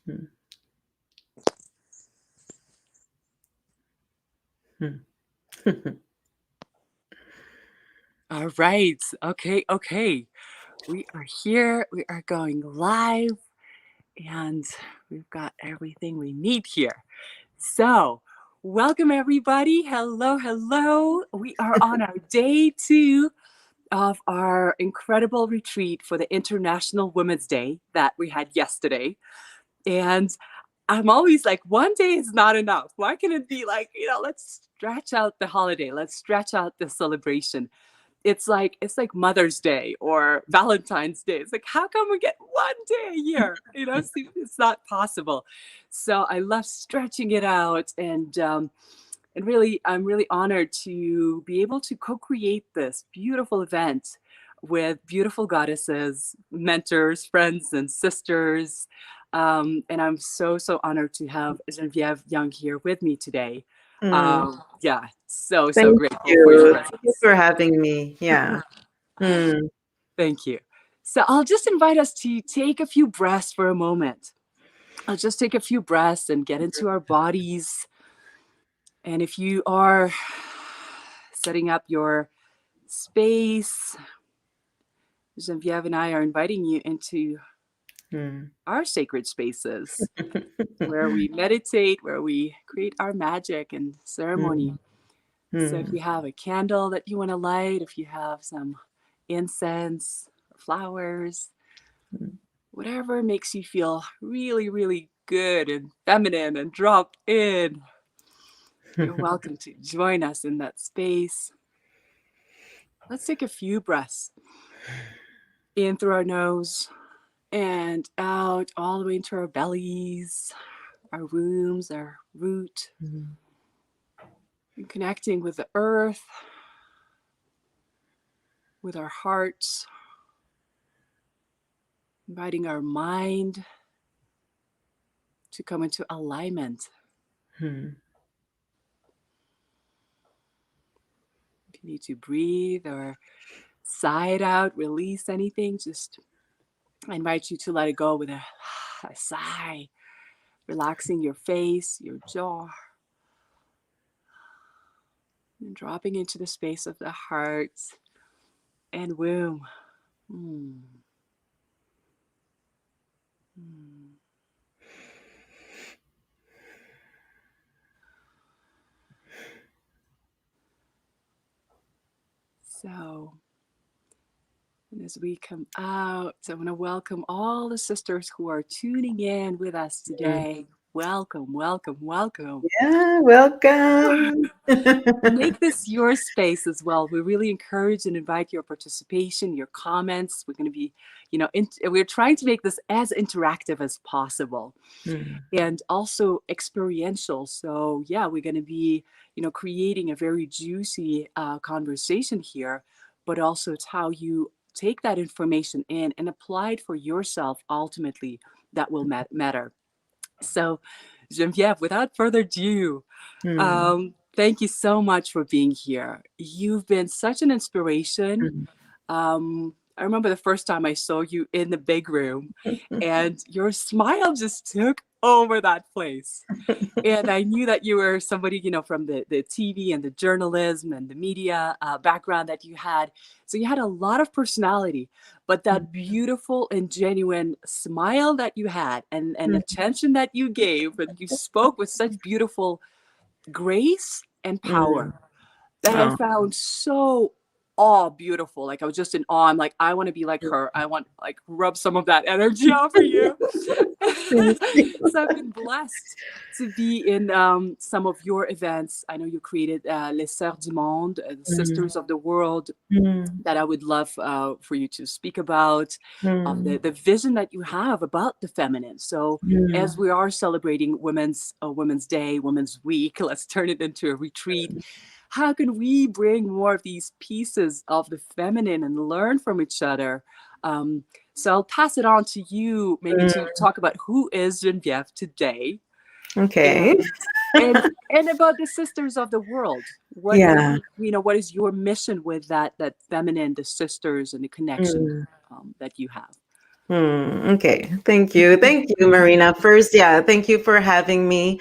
Hmm. Hmm. All right. Okay. We are here. We are going live, and we've got everything we need here. So, welcome everybody. Hello. We are on our day 2 of our incredible retreat for the International Women's Day that we had yesterday. And I'm always like, one day is not enough. Why can it be like, let's stretch out the holiday, let's stretch out the celebration. It's like Mother's Day or Valentine's Day. It's like, how come we get one day a year? See, it's not possible. So I love stretching it out, and really, I'm really honored to be able to co-create this beautiful event with beautiful goddesses, mentors, friends, and sisters. And I'm so honored to have Geneviève Young here with me today. Hmm. Yeah, so Thank grateful for your you. Thank you presence. for having me. Yeah. Hmm. Thank you. So I'll just invite us to take a few breaths for a moment. I'll just take a few breaths and get into our bodies. And if you are setting up your space, Geneviève and I are inviting you into Hmm. our sacred spaces where we meditate, where we create our magic and ceremony. Hmm. So if Hmm. you have a candle that you want to light, if you have some incense, flowers, whatever makes you feel really good and feminine and drop in, you're welcome to join us in that space. Let's take a few breaths in through our nose and out all the way into our bellies, our wombs, our root, and connecting with the earth, with our hearts, inviting our mind to come into alignment. Hmm. If you need to breathe or sigh it out, release anything, just I invite you to let it go with a sigh, relaxing your face, your jaw, and dropping into the space of the heart and womb. Mm. Mm. So, and as we come out, I want to welcome all the sisters who are tuning in with us today. Welcome. Yeah, welcome. Make this your space as well. We really encourage and invite your participation, your comments. We're going to be, we're trying to make this as interactive as possible Hmm. and also experiential. So, yeah, we're going to be, creating a very juicy conversation here, but also it's how you take that information in and apply it for yourself ultimately that will matter. So, Geneviève, without further ado, Hmm. thank you so much for being here. You've been such an inspiration. Hmm. I remember the first time I saw you in the big room, and your smile just took over that place. And I knew that you were somebody, from the TV and the journalism and the media background that you had. So you had a lot of personality, but that beautiful and genuine smile that you had and attention that you gave, and you spoke with such beautiful grace and Hmm. power that I Oh. found so beautiful. Like I was just in awe. I'm like, I want to be like her. I want like rub some of that energy off of you. Thank you. So I've been blessed to be in some of your events. I know you created Les Sœurs du Monde, the Hmm. Sisters of the World, Hmm. that I would love for you to speak about, of Hmm. the vision that you have about the feminine. So as Hmm. we are celebrating Women's Day, Women's Week, let's turn it into a retreat. How can we bring more of these pieces of the feminine and learn from each other? So I'll pass it on to you, maybe to Hmm. talk about who is Geneviève today, Okay. and and about the sisters of the world. Yeah. What is your mission with that feminine, the sisters, and the connection Mm. that you have? Okay. Thank you. Thank you, Marina. First, yeah, thank you for having me.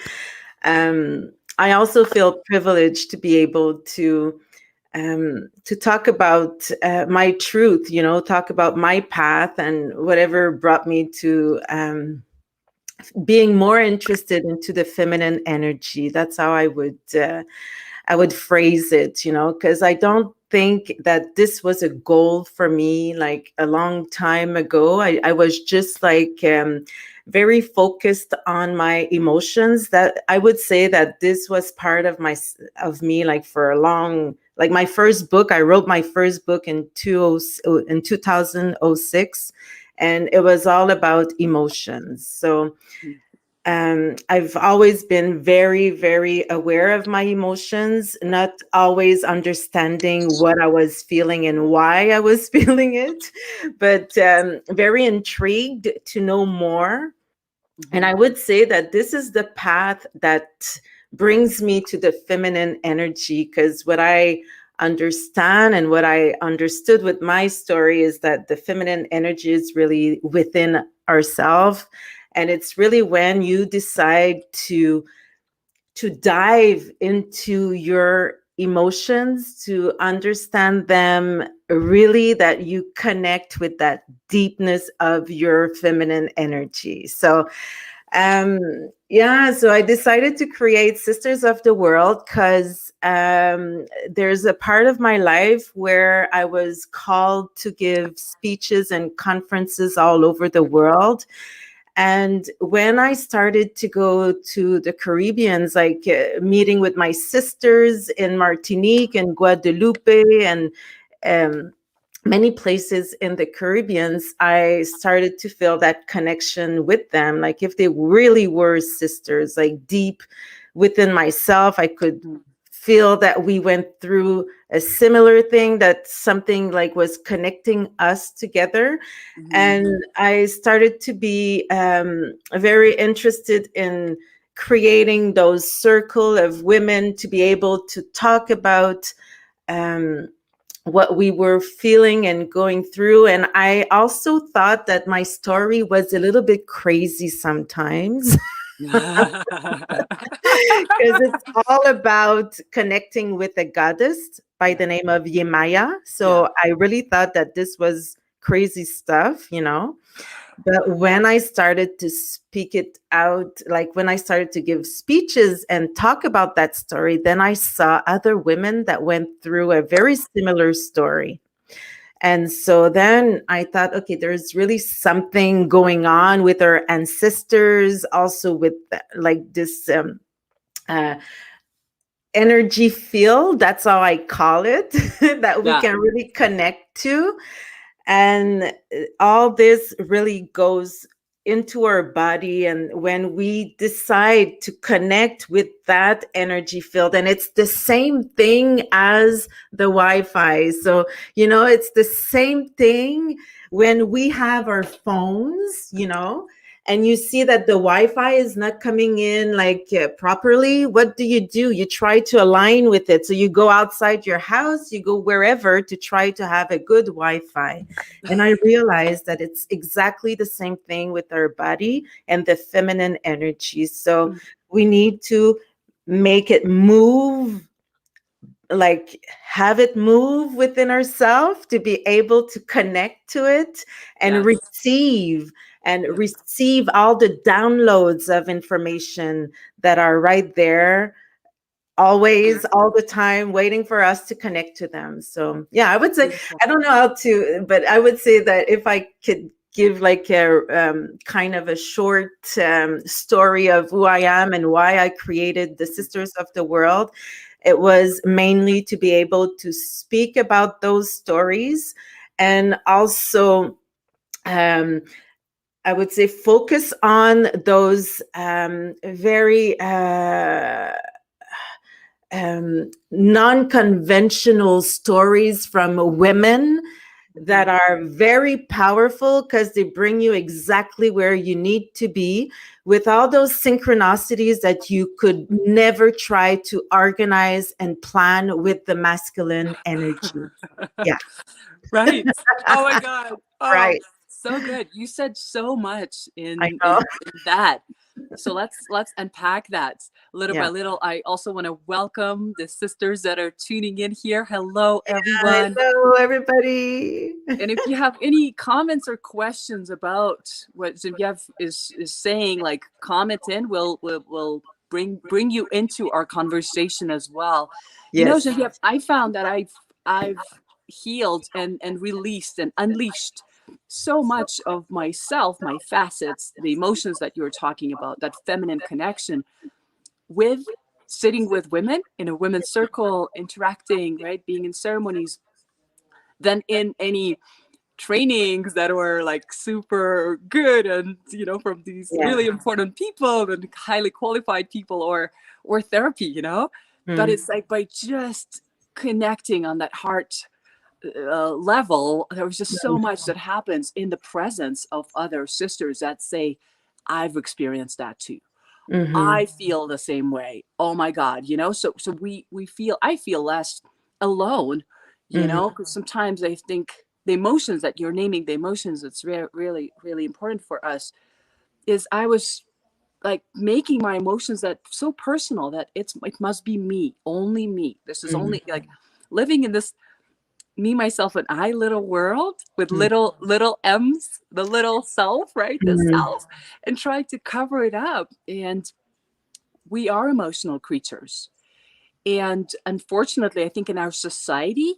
I also feel privileged to be able to talk about my truth, talk about my path and whatever brought me to being more interested into the feminine energy. That's how I would phrase it, because I don't think that this was a goal for me like a long time ago. I was just like very focused on my emotions. That I would say that this was part of me like for a long, like my first book. I wrote my first book in 2006, and it was all about emotions. So I've always been very, very aware of my emotions, not always understanding what I was feeling and why I was feeling it, but very intrigued to know more. And I would say that this is the path that brings me to the feminine energy, because what I understand and what I understood with my story is that the feminine energy is really within ourselves. And it's really when you decide to dive into your emotions, to understand them really, that you connect with that deepness of your feminine energy. So so I decided to create Sisters of the World because there's a part of my life where I was called to give speeches and conferences all over the world. And when I started to go to the Caribbeans, like meeting with my sisters in Martinique and Guadeloupe and um, many places in the Caribbeans, I started to feel that connection with them. Like if they really were sisters, like deep within myself, I could feel that we went through a similar thing, that something like was connecting us together. And I started to be very interested in creating those circle of women to be able to talk about what we were feeling and going through. And I also thought that my story was a little bit crazy sometimes. Because it's all about connecting with a goddess by the name of Yemaya. So I really thought that this was crazy stuff. But when I started to speak it out, like when I started to give speeches and talk about that story, then I saw other women that went through a very similar story. And so then I thought, okay, there's really something going on with our ancestors, also with like this uh, energy field. That's how I call it, that we can really connect to. And all this really goes into our body. And when we decide to connect with that energy field, and it's the same thing as the Wi-Fi. So, it's the same thing when we have our phones, and you see that the Wi-Fi is not coming in like properly. What do? You try to align with it. So you go outside your house, you go wherever to try to have a good Wi-Fi. And I realized that it's exactly the same thing with our body and the feminine energy. So we need to make it move, like have it move within ourselves to be able to connect to it and receive all the downloads of information that are right there, always, all the time, waiting for us to connect to them. So I would say, I don't know how to, but I would say that if I could give like a kind of a short story of who I am and why I created the Sisters of the World, it was mainly to be able to speak about those stories, and also I would say focus on those very non-conventional stories from women that are very powerful, because they bring you exactly where you need to be, with all those synchronicities that you could never try to organize and plan with the masculine energy. Yeah. Right. Oh my God. Oh, Right. So good. You said so much I in know. that. So let's unpack that little by Yeah. little. I also want to welcome the sisters that are tuning in here. Hello, everyone. Hello, everybody. And if you have any comments or questions about what Geneviève is saying, like comment in. We'll bring you into our conversation as well. You know, Yes. Geneviève, I found that I've healed and released and unleashed so much of myself, my facets, the emotions that you were talking about, that feminine connection with sitting with women in a women's circle, interacting, right, being in ceremonies, than in any trainings that were like super good and from these Yeah. really important people and highly qualified people, or therapy, but Mm. it's like by just connecting on that heart level, there was just so much that happens in the presence of other sisters that say, I've experienced that too. Mm-hmm. I feel the same way. Oh my God, so we feel, I feel less alone, Mm-hmm. because sometimes I think the emotions that you're naming, the emotions that's really, really important for us, is I was like making my emotions that so personal that it must be me, only me. This is only like living in this me, myself, and I little world with little M's, the little self, right? The Mm-hmm. self, and try to cover it up. And we are emotional creatures. And unfortunately, I think in our society,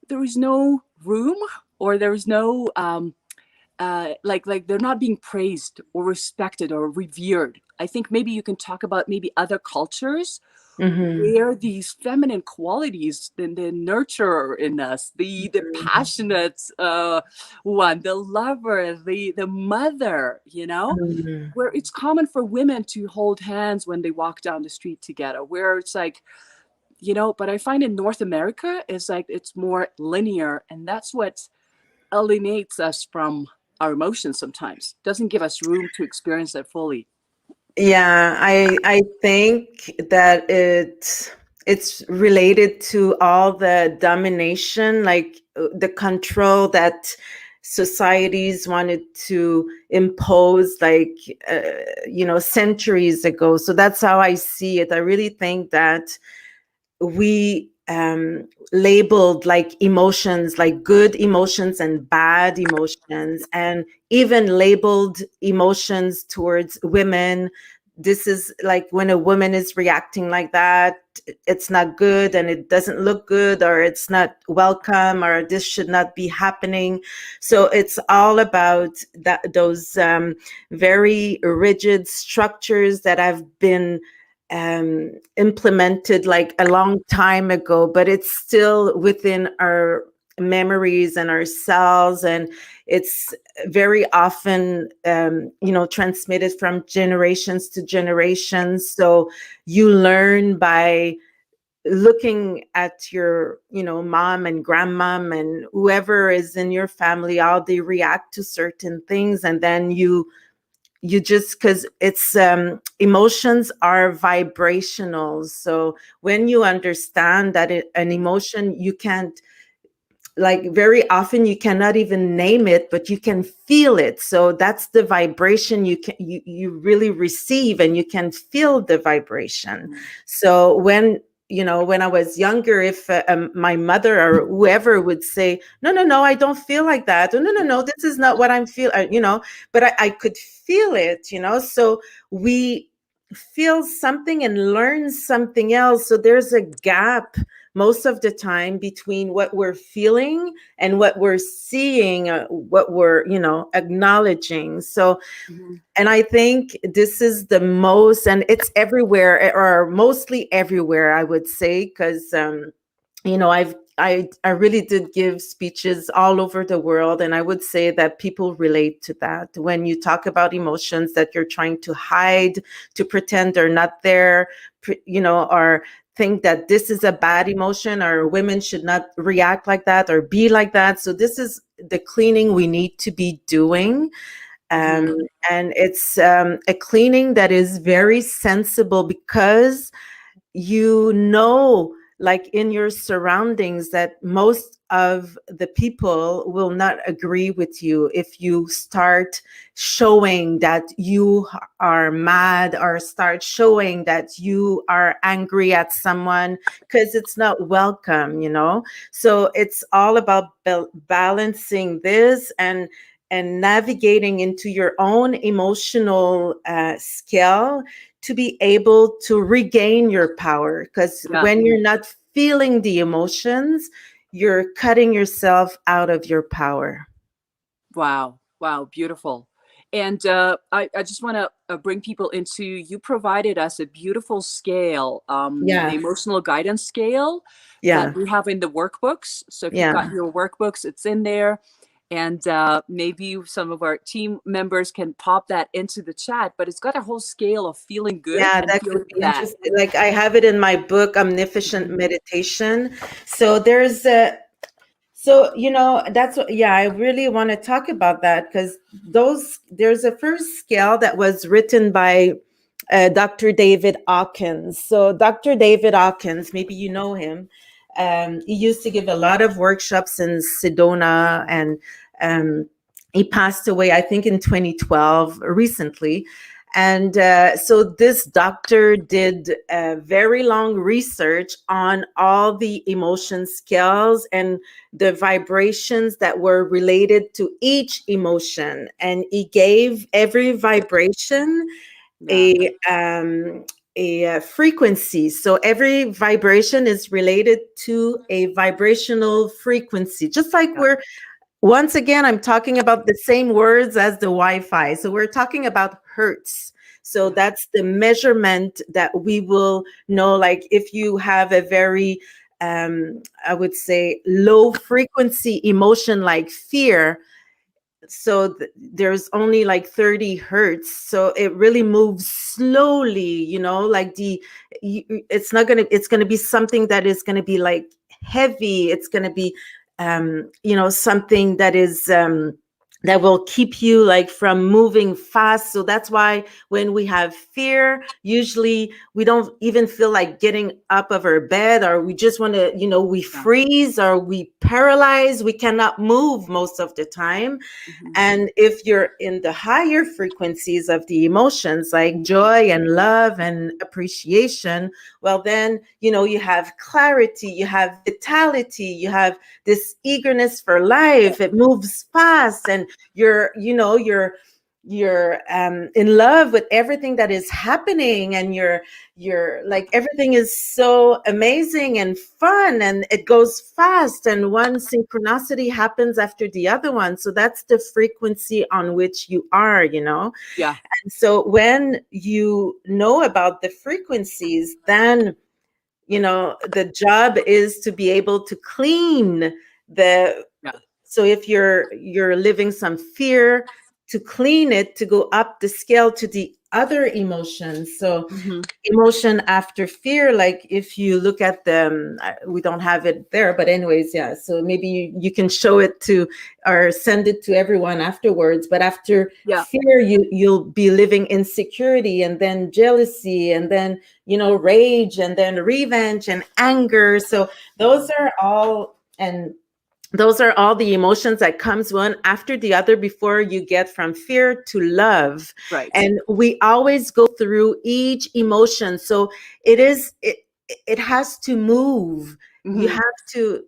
there is no room, or there is no like they're not being praised or respected or revered. I think maybe you can talk about maybe other cultures Mm-hmm. where these feminine qualities, the nurturer in us, the passionate one, the lover, the mother, Mm-hmm. where it's common for women to hold hands when they walk down the street together, where it's like, but I find in North America, it's like it's more linear, and that's what alienates us from our emotions sometimes, doesn't give us room to experience that fully. Yeah, I think that it's related to all the domination, like the control that societies wanted to impose, like centuries ago. So that's how I see it. I really think that we labeled like emotions, like good emotions and bad emotions, and even labeled emotions towards women. This is like when a woman is reacting like that, it's not good and it doesn't look good, or it's not welcome, or this should not be happening. So it's all about that, those very rigid structures that have been implemented like a long time ago, but it's still within our memories and our cells, and it's very often transmitted from generations to generations. So you learn by looking at your mom and grandmom and whoever is in your family, how they react to certain things, and then you just, because it's emotions are vibrational. So when you understand that an emotion, you can't, like, very often you cannot even name it, but you can feel it. So that's the vibration you really receive, and you can feel the vibration. So when I was younger, if my mother or whoever would say, no, no, no, I don't feel like that, or no, no, no, this is not what I'm feeling, but I could feel it. So we feel something and learn something else. So there's a gap most of the time between what we're feeling and what we're seeing, what we're acknowledging. So, and I think this is the most, and it's everywhere, or mostly everywhere, I would say, because I really did give speeches all over the world, and I would say that people relate to that. When you talk about emotions that you're trying to hide, to pretend they're not there, or think that this is a bad emotion, or women should not react like that or be like that. So this is the cleaning we need to be doing. Um, and it's a cleaning that is very sensible, because like in your surroundings, that most of the people will not agree with you if you start showing that you are mad, or start showing that you are angry at someone, because it's not welcome, you know. So it's all about balancing this, and navigating into your own emotional scale, to be able to regain your power. Because Yeah. when you're not feeling the emotions, you're cutting yourself out of your power. Wow. Wow. Beautiful. And I just want to bring people into, you provided us a beautiful scale, the Yeah, emotional guidance scale that yeah, we have in the workbooks. So if you've yeah, got your workbooks, it's in there. And maybe some of our team members can pop that into the chat, but it's got a whole scale of feeling good yeah. and That could feeling be bad. interesting. Like, I have it in my book, Omnificent Mhm. Meditation. So there's a, so, you know, that's what, yeah, I really want to talk about that, because there's a first scale that was written by Dr. David Hawkins. So Dr. David Hawkins, maybe you know him. He used to give a lot of workshops in Sedona, and um, he passed away, I think, in 2012, recently. And so this doctor did very long research on all the emotion scales and the vibrations that were related to each emotion. And he gave every vibration Yeah. a frequency. So every vibration is related to a vibrational frequency, just like Yeah. we're, once again, I'm talking about the same words as the Wi-Fi. So we're talking about hertz. So Yeah. that's the measurement that we will know. Like, if you have a very, I would say, low frequency emotion like fear, so there's only like 30 hertz, so it really moves slowly, you know, like it's not gonna, it's gonna be something that is gonna be like heavy. It's gonna be you know, something that is that will keep you like from moving fast. So that's why when we have fear, usually we don't even feel like getting up of our bed, or we just want to, you know, we Yeah. freeze, or we paralyze, we cannot move most of the time. Mhm. And if you're in the higher frequencies of the emotions, like joy and love and appreciation, well, then, you know, you have clarity, you have vitality, you have this eagerness for life. It moves fast, and you're, you know, you're in love with everything that is happening, and you're like, everything is so amazing and fun, and it goes fast, and one synchronicity happens after the other one. So that's the frequency on which you are, you know. Yeah. And so when you know about the frequencies, then, you know, the job is to be able to clean the, Yeah. so if you're living some fear, to clean it, to go up the scale to the other emotions. So Mhm. emotion after fear, like if you look at them, we don't have it there, but anyways, yeah, so maybe you can show it to, or send it to everyone afterwards. But after Yeah. fear, you'll be living insecurity, and then jealousy, and then, you know, rage, and then revenge and anger. So those are all, and those are all the emotions that comes one after the other before you get from fear to love. Right. And we always go through each emotion. So it has to move. You Mhm. have to,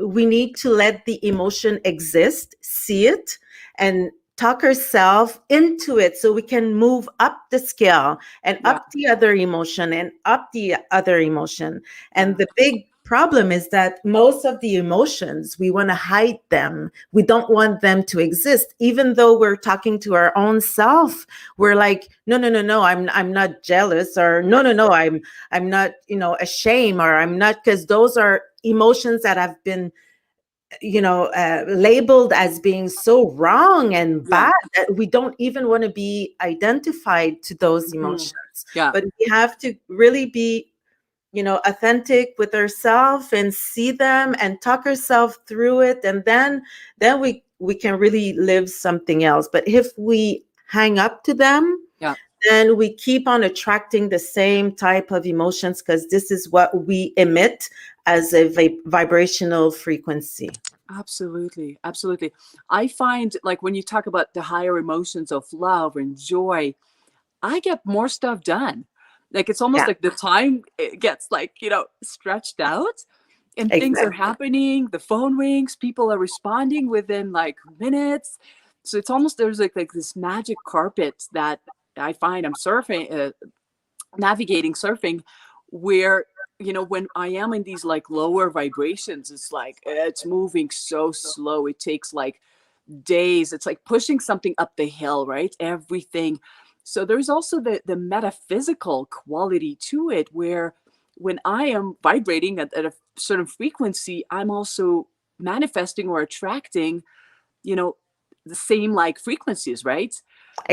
we need to let the emotion exist, see it, and talk ourselves into it, so we can move up the scale, and Yeah. up the other emotion, and up the other emotion. And Yeah. the big problem is that most of the emotions, we want to hide them. We don't want them to exist. Even though we're talking to our own self, we're like, no, no, no, no, I'm not jealous, or no, no, no, I'm not, you know, ashamed, or I'm not, because those are emotions that have been, you know, labeled as being so wrong and Yeah. bad, that we don't even want to be identified to those Mhm. emotions. Yeah. But we have to really be, you know, authentic with ourselves, and see them, and talk ourselves through it, and then we can really live something else. But if we hang up to them, Yeah. then we keep on attracting the same type of emotions because this is what we emit as a vibrational frequency. Absolutely. Absolutely. I find like when you talk about the higher emotions of love and joy, I get more stuff done. Like it's almost Yeah, like the time it gets like, stretched out and things are exactly. happening. The phone rings, people are responding within like minutes. So it's almost there's like this magic carpet that I find I'm surfing, navigating surfing, where when I am in these like lower vibrations, it's like it's moving so slow. It takes like days. It's like pushing something up the hill, right? Everything. So there's also the metaphysical quality to it, where when I am vibrating at a certain frequency, I'm also manifesting or attracting, you know, the same like frequencies, right?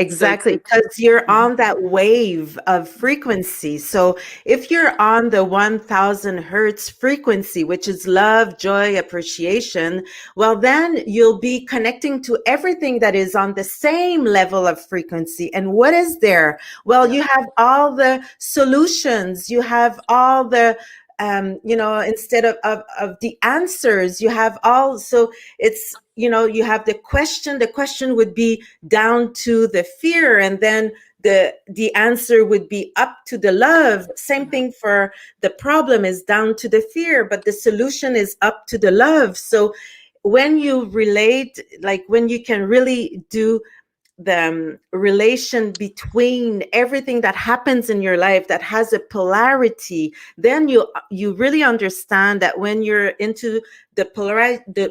So it's Exactly, like, because you're mhm, on that wave of frequency. So if you're on the 1000 hertz frequency, which is love, joy, appreciation, well, then you'll be connecting to everything that is on the same level of frequency. And what is there? Well, yeah, you have all the solutions, you have all the instead of the answers, you have all, so it's, you have the question would be down to the fear, and then the answer would be up to the love. Same yeah, thing for the problem is down to the fear, but the solution is up to the love. So when you relate, like when you can really do the relation between everything that happens in your life that has a polarity, then you really understand that when you're into the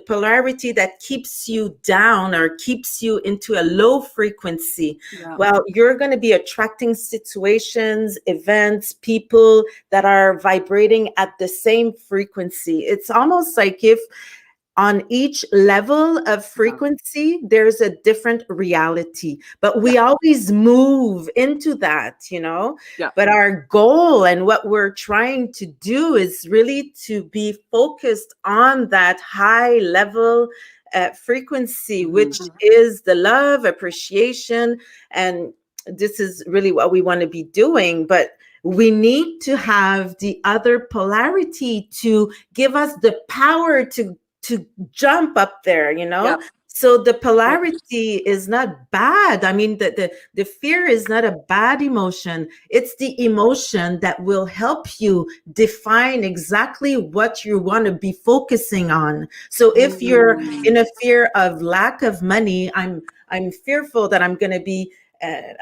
polarity that keeps you down or keeps you into a low frequency, yeah, well, you're going to be attracting situations, events, people that are vibrating at the same frequency. It's almost like if on each level of yeah, frequency, there's a different reality, but yeah, we always move into that. yeah, But our goal and what we're trying to do is really to be focused on that high level frequency, which hmm, is the love, appreciation. And this is really what we want to be doing. But we need to have the other polarity to give us the power to jump up there. yeah, So the yeah, polarity is not bad. I mean, the fear is not a bad emotion. It's the emotion that will help you define exactly what you want to be focusing on. So if you're mm, in a fear of lack of money, I'm fearful that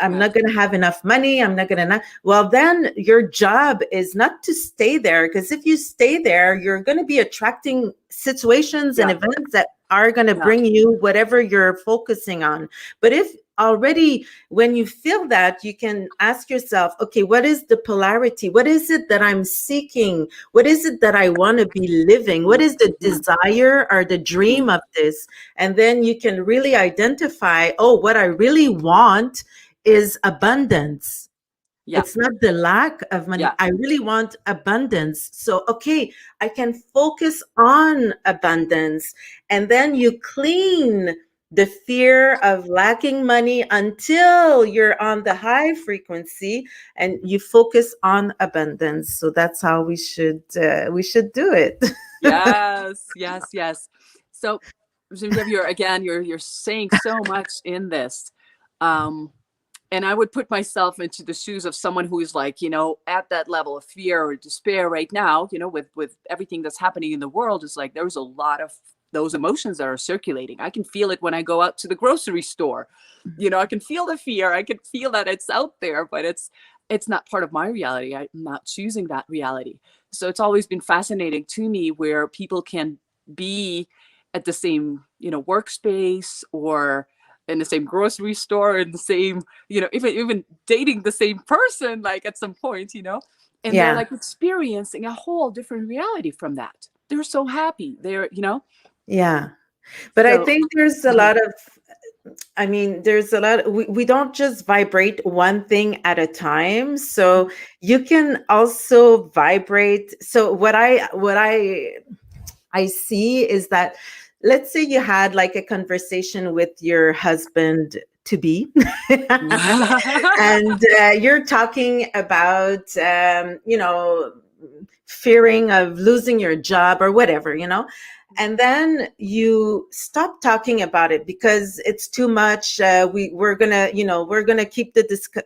I'm yeah, not going to have enough money. I'm not going to not. Well, then your job is not to stay there, because if you stay there, you're going to be attracting situations and yeah, events that are going to yeah, bring you whatever you're focusing on. But if already when you feel that, you can ask yourself, okay, what is the polarity? What is it that I'm seeking? What is it that I want to be living? What is the mhm, desire or the mhm, dream of this? And then you can really identify, oh, what I really want is abundance. yeah, It's not the lack of money. yeah, I really want abundance. So, okay, I can focus on abundance. And then you clean the fear of lacking money until you're on the high frequency and you focus on abundance. So that's how we should do it. yes, yes, yes. So, Geneviève, you're saying so much in this. Um, and I would put myself into the shoes of someone who is like, at that level of fear or despair right now, with everything that's happening in the world. Is like there's a lot of those emotions that are circulating. I can feel it when I go out to the grocery store. I can feel the fear. I can feel that it's out there, but it's not part of my reality. I'm not choosing that reality. So it's always been fascinating to me where people can be at the same, workspace, or in the same grocery store, in the same, even dating the same person, like at some point, and they're Yeah. like experiencing a whole different reality from that. They're so happy. Yeah. But I So think there's a mhm, lot of, I mean, there's a lot, we don't just vibrate one thing at a time. So you can also vibrate. So what I see is that, let's say you had like a conversation with your husband to be. And you're talking about, fearing of losing your job or whatever, and then you stop talking about it because it's too much. We're gonna keep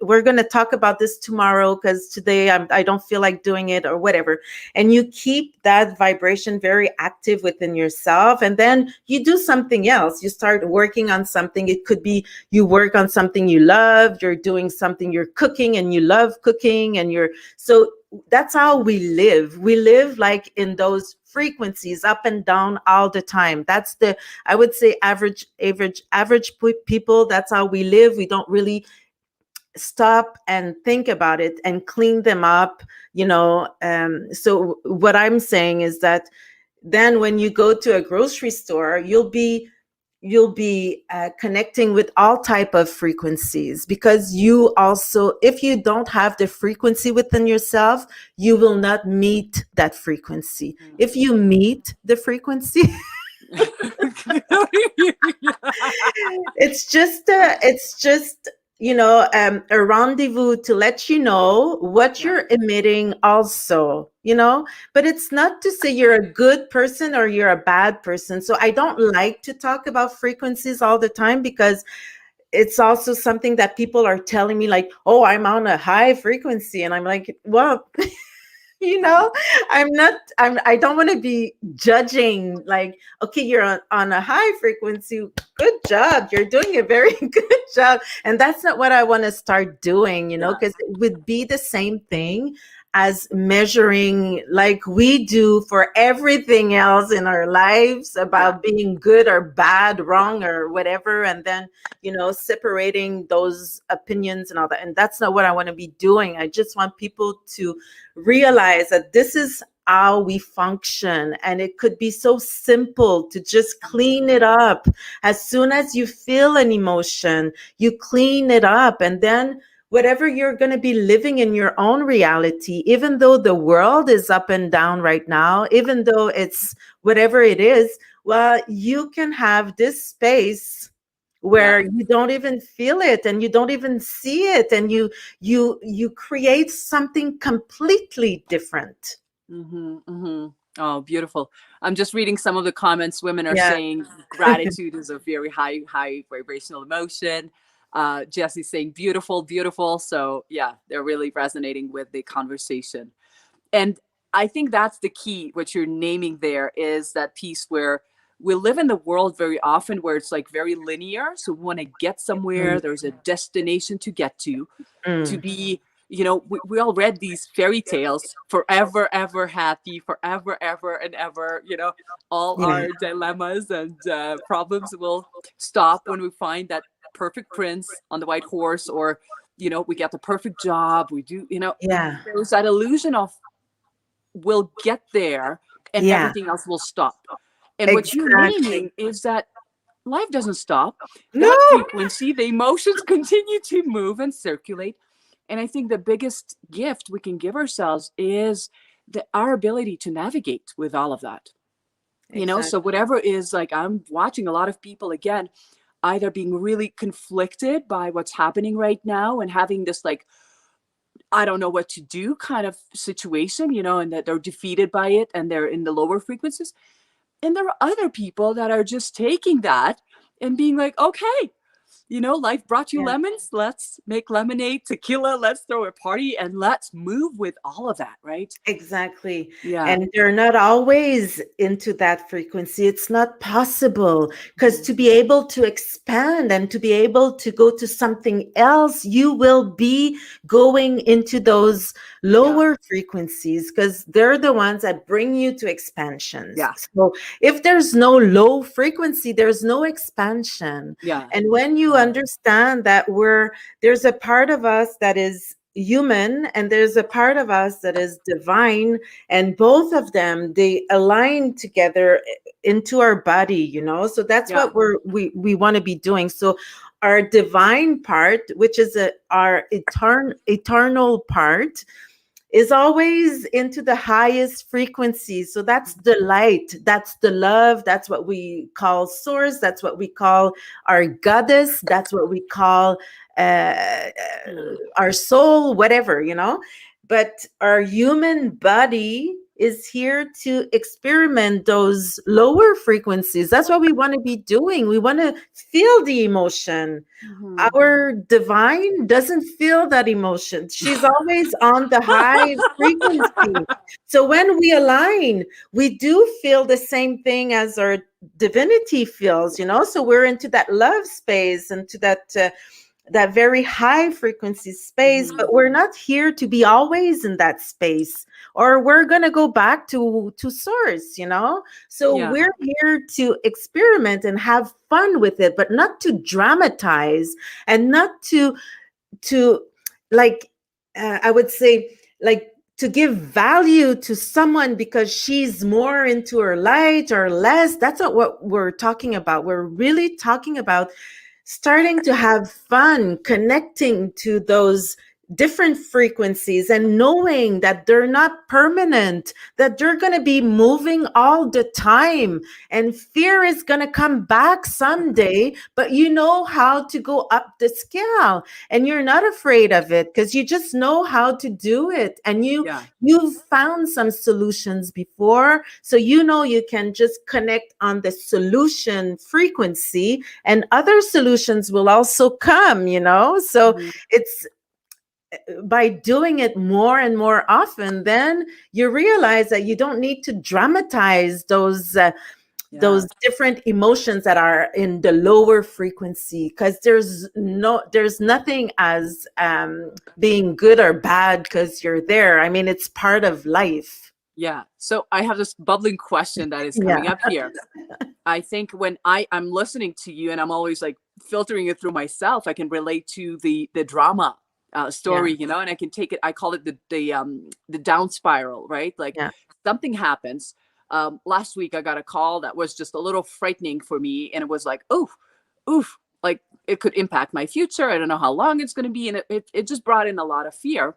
we're gonna talk about this tomorrow because today I don't feel like doing it or whatever. And you keep that vibration very active within yourself, and then you do something else. You start working on something. It could be you work on something you love. You're doing something. You're cooking and you love cooking, and so that's how we live. We live like in those frequencies, up and down all the time. That's I would say average people. That's how we live. We don't really stop and think about it and clean them up. So what I'm saying is that then when you go to a grocery store, you'll be connecting with all type of frequencies, because you also, if you don't have the frequency within yourself, you will not meet that frequency. If you meet the frequency, it's just a rendezvous to let you know what you're emitting also, but it's not to say you're a good person or you're a bad person. So I don't like to talk about frequencies all the time, because it's also something that people are telling me, like, oh, I'm on a high frequency. And I'm like, well, I don't want to be judging, like, okay, you're on a high frequency. Good job. You're doing a very good job. And that's not what I want to start doing, because it would be the same thing as measuring, like we do for everything else in our lives, about being good or bad, wrong or whatever. And then, separating those opinions and all that. And that's not what I want to be doing. I just want people to realize that this is how we function. And it could be so simple to just clean it up. As soon as you feel an emotion, you clean it up. And then whatever you're going to be living in your own reality, even though the world is up and down right now, even though it's whatever it is, well, you can have this space where you don't even feel it and you don't even see it, and you create something completely different. Oh, beautiful. I'm just reading some of the comments. Women are saying gratitude is a very high vibrational emotion. Jesse's saying beautiful, beautiful. So yeah, they're really resonating with the conversation. And I think that's the key. What you're naming there is that piece where we live in the world very often where it's like very linear. So we want to get somewhere. There's a destination to get to be, we all read these fairy tales, forever, ever happy, forever, ever and ever, all our dilemmas and problems will stop when we find that perfect prince on the white horse, or, we get the perfect job. We do, there's that illusion of we'll get there and everything else will stop. And what you're meaning is that life doesn't stop. That frequency, the emotions continue to move and circulate. And I think the biggest gift we can give ourselves is our ability to navigate with all of that. So whatever is, like, I'm watching a lot of people, again, either being really conflicted by what's happening right now and having this, like, I don't know what to do kind of situation, and that they're defeated by it and they're in the lower frequencies. And there are other people that are just taking that and being like, okay, life brought you lemons. Let's make lemonade, tequila. Let's throw a party and let's move with all of that. Right. Exactly. Yeah. And they're not always into that frequency. It's not possible, because to be able to expand and to be able to go to something else, you will be going into those lower frequencies, because they're the ones that bring you to expansions. Yeah. So if there's no low frequency, there's no expansion. Yeah. And when you understand that there's a part of us that is human and there's a part of us that is divine, and both of them, they align together into our body, so that's what we want to be doing. So our divine part, which is our eternal part, is always into the highest frequency. So that's the light, that's the love, that's what we call source, that's what we call our goddess, that's what we call uh, our soul, whatever, But our human body is here to experiment those lower frequencies. That's what we want to be doing. We want to feel the emotion. Our divine doesn't feel that emotion. She's always on the high frequency. So when we align, we do feel the same thing as our divinity feels, So we're into that love space, into that very high frequency space, but we're not here to be always in that space, or we're going to go back to source, So we're here to experiment and have fun with it, but not to dramatize, and not to like I would say, like, to give value to someone because she's more into her light or less. That's not what we're talking about. We're really talking about starting to have fun, connecting to those different frequencies and knowing that they're not permanent, that they're going to be moving all the time, and fear is going to come back someday, but you know how to go up the scale, and you're not afraid of it because you just know how to do it, and you've found some solutions before, so you can just connect on the solution frequency, and other solutions will also come, so it's by doing it more and more often, then you realize that you don't need to dramatize those different emotions that are in the lower frequency, because there's nothing as being good or bad because you're there. I mean, it's part of life. Yeah. So I have this bubbling question that is coming up here. I think when I'm listening to you and I'm always like filtering it through myself, I can relate to the drama story, and I can take it. I call it the down spiral, right? Like something happens. Last week I got a call that was just a little frightening for me, and it was like, oof, like it could impact my future. I don't know how long it's going to be, and it just brought in a lot of fear.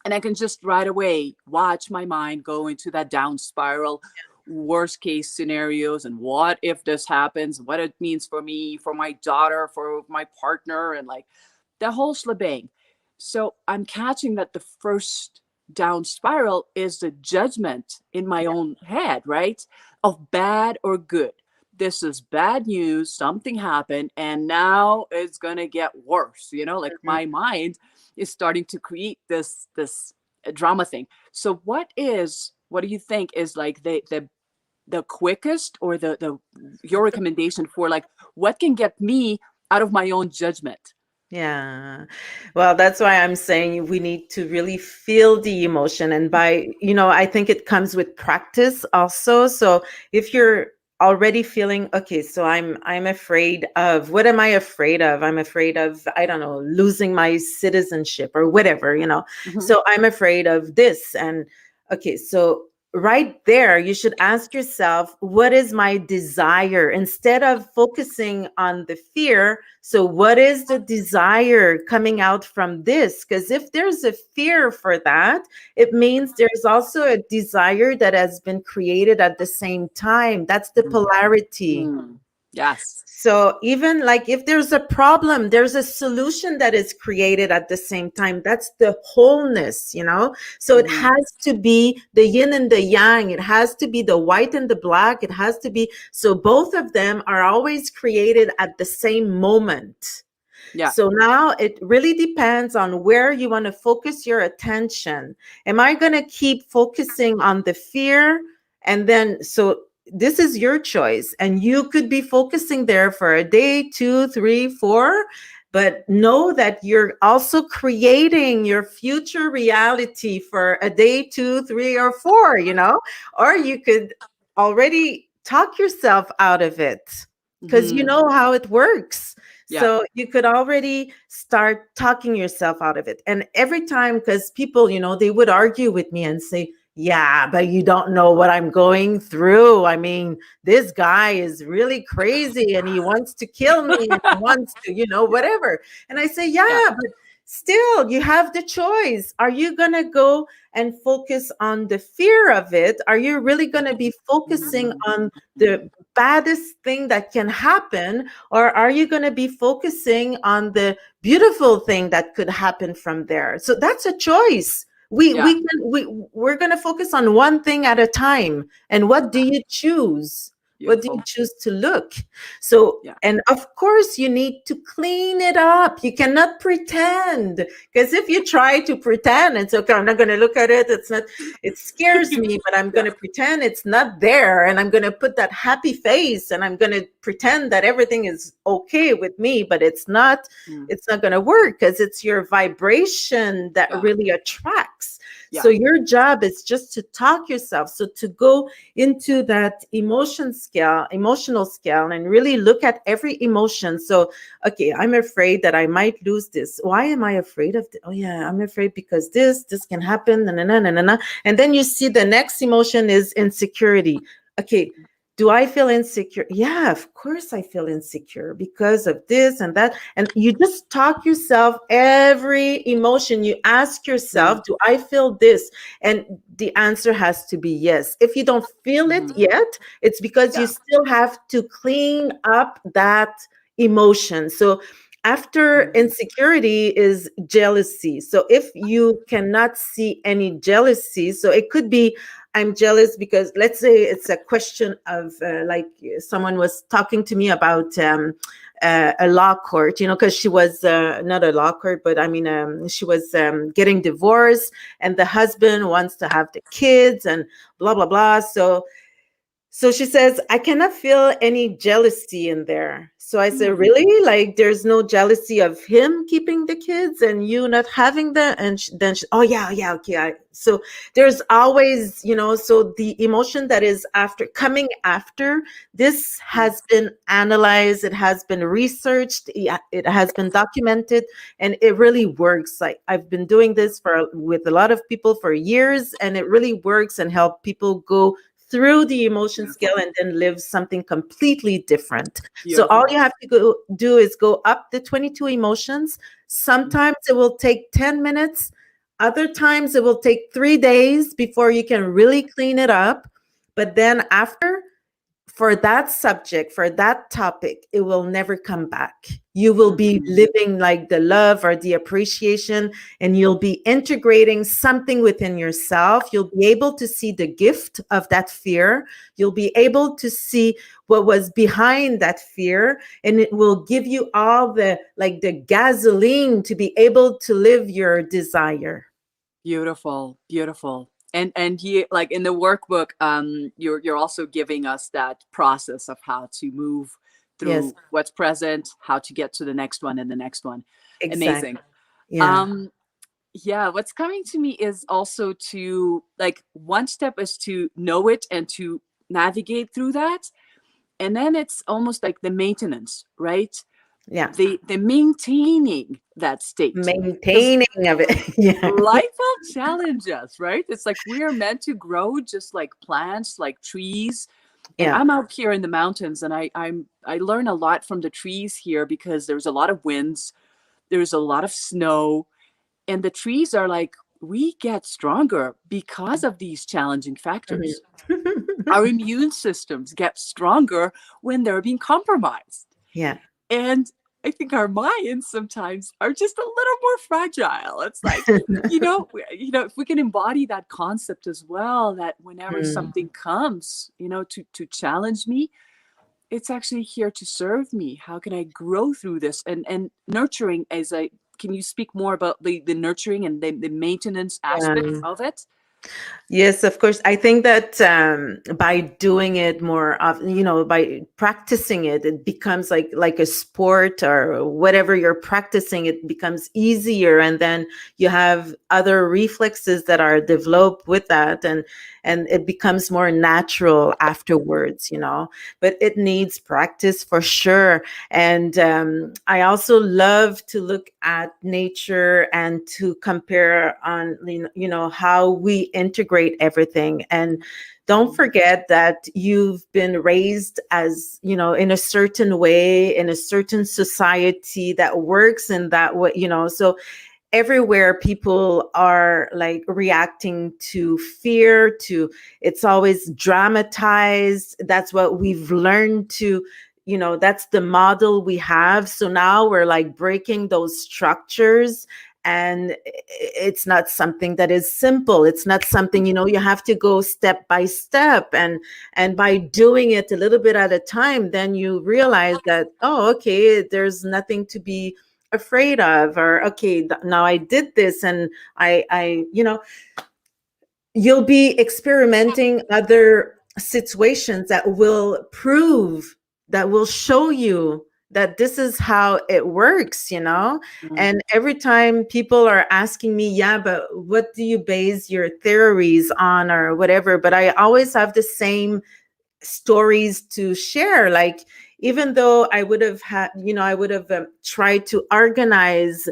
And I can just right away watch my mind go into that down spiral, worst case scenarios, and what if this happens, what it means for me, for my daughter, for my partner, and like the whole shebang. So I'm catching that the first down spiral is the judgment in my own head, right? Of bad or good. This is bad news, something happened, and now it's going to get worse. Like my mind is starting to create this drama thing. So what do you think is like the quickest, or your recommendation for like what can get me out of my own judgment? Yeah. Well, that's why I'm saying we need to really feel the emotion. And I think it comes with practice also. So if you're already feeling, okay, so I'm afraid of, what am I afraid of? I'm afraid of, I don't know, losing my citizenship or whatever, So I'm afraid of this. And okay, so right there, you should ask yourself, what is my desire? Instead of focusing on the fear, so what is the desire coming out from this? Because if there's a fear for that, it means there's also a desire that has been created at the same time. That's the polarity. Yes. So even like if there's a problem, there's a solution that is created at the same time. That's the wholeness, So it has to be the yin and the yang. It has to be the white and the black. It has to be, so both of them are always created at the same moment. Yeah. So now it really depends on where you want to focus your attention. Am I going to keep focusing on the fear? And then, so this is your choice, and you could be focusing there for a day, 2, 3, 4, but know that you're also creating your future reality for a day, 2, 3, or 4, or you could already talk yourself out of it because you know how it works. Yeah. So you could already start talking yourself out of it. And every time, because people, they would argue with me and say, yeah, but you don't know what I'm going through. I mean, this guy is really crazy and he wants to kill me and he wants to, whatever. And I say, yeah, but still you have the choice. Are you going to go and focus on the fear of it? Are you really going to be focusing on the baddest thing that can happen? Or are you going to be focusing on the beautiful thing that could happen from there? So that's a choice. We're going to focus on one thing at a time. And what do you choose? What do you choose to look? So, and of course, you need to clean it up. You cannot pretend, because if you try to pretend, it's okay, I'm not going to look at it. It's not, it scares me, but I'm going to pretend it's not there. And I'm going to put that happy face and I'm going to pretend that everything is okay with me, but it's not going to work, because it's your vibration that really attracts. So your job is just to talk yourself. So to go into that emotional scale and really look at every emotion. So, okay, I'm afraid that I might lose this. Why am I afraid of this? Oh yeah, I'm afraid because this can happen. And then you see the next emotion is insecurity. Okay. Do I feel insecure? Yeah, of course I feel insecure because of this and that. And you just talk yourself every emotion. You ask yourself, do I feel this? And the answer has to be yes. If you don't feel it yet, it's because you still have to clean up that emotion. So after insecurity is jealousy. So if you cannot see any jealousy, so it could be, I'm jealous because, let's say it's a question of like someone was talking to me about a law court, because she was not a law court, but I mean, she was getting divorced and the husband wants to have the kids and blah, blah, blah. So she says, I cannot feel any jealousy in there. So I said, really? Like, there's no jealousy of him keeping the kids and you not having them? And then she, oh, yeah, okay. So there's always, so the emotion that is coming after, this has been analyzed, it has been researched, it has been documented, and it really works. Like, I've been doing this with a lot of people for years, and it really works and help people go through the emotion scale and then live something completely different. So all you have to do is go up the 22 emotions. Sometimes it will take 10 minutes. Other times it will take 3 days before you can really clean it up. But then after, for that subject, for that topic, it will never come back. You will be living like the love or the appreciation, and you'll be integrating something within yourself. You'll be able to see the gift of that fear. You'll be able to see what was behind that fear, and it will give you all the gasoline to be able to live your desire. Beautiful. And you, like in the workbook, you're also giving us that process of how to move through what's present, how to get to the next one and the next one. Exactly. Amazing. Yeah. What's coming to me is also to, like, one step is to know it and to navigate through that. And then it's almost like the maintenance, right? Yeah. The maintaining that state. Maintaining of it. Yeah. Life will challenge us, right? It's like we are meant to grow just like plants, like trees. And I'm out here in the mountains, and I learn a lot from the trees here because there's a lot of winds, there's a lot of snow, and the trees are like, we get stronger because of these challenging factors. Our immune systems get stronger when they're being compromised. Yeah. And I think our minds sometimes are just a little more fragile. It's like, if we can embody that concept as well, that whenever something comes, to challenge me, it's actually here to serve me. How can I grow through this? And nurturing, can you speak more about the nurturing and the maintenance aspect of it? Yes, of course. I think that by doing it more often, by practicing it, it becomes like a sport or whatever you're practicing, it becomes easier. And then you have other reflexes that are developed with that. And it becomes more natural afterwards, but it needs practice for sure. And I also love to look at nature and to compare on, how we integrate everything. And don't forget that you've been raised as, in a certain way, in a certain society that works in that way, so everywhere people are like reacting to fear, to it's always dramatized. That's what we've learned to, that's the model we have. So now we're like breaking those structures, and it's not something that is simple. It's not something, you have to go step by step, and by doing it a little bit at a time, then you realize that, oh, okay, there's nothing to be afraid of, or okay, now I did this, and I you'll be experimenting other situations that will prove, that will show you that this is how it works. And every time people are asking me, yeah, but what do you base your theories on, or whatever, but I always have the same stories to share. Like, even though I would have had, I would have tried to organize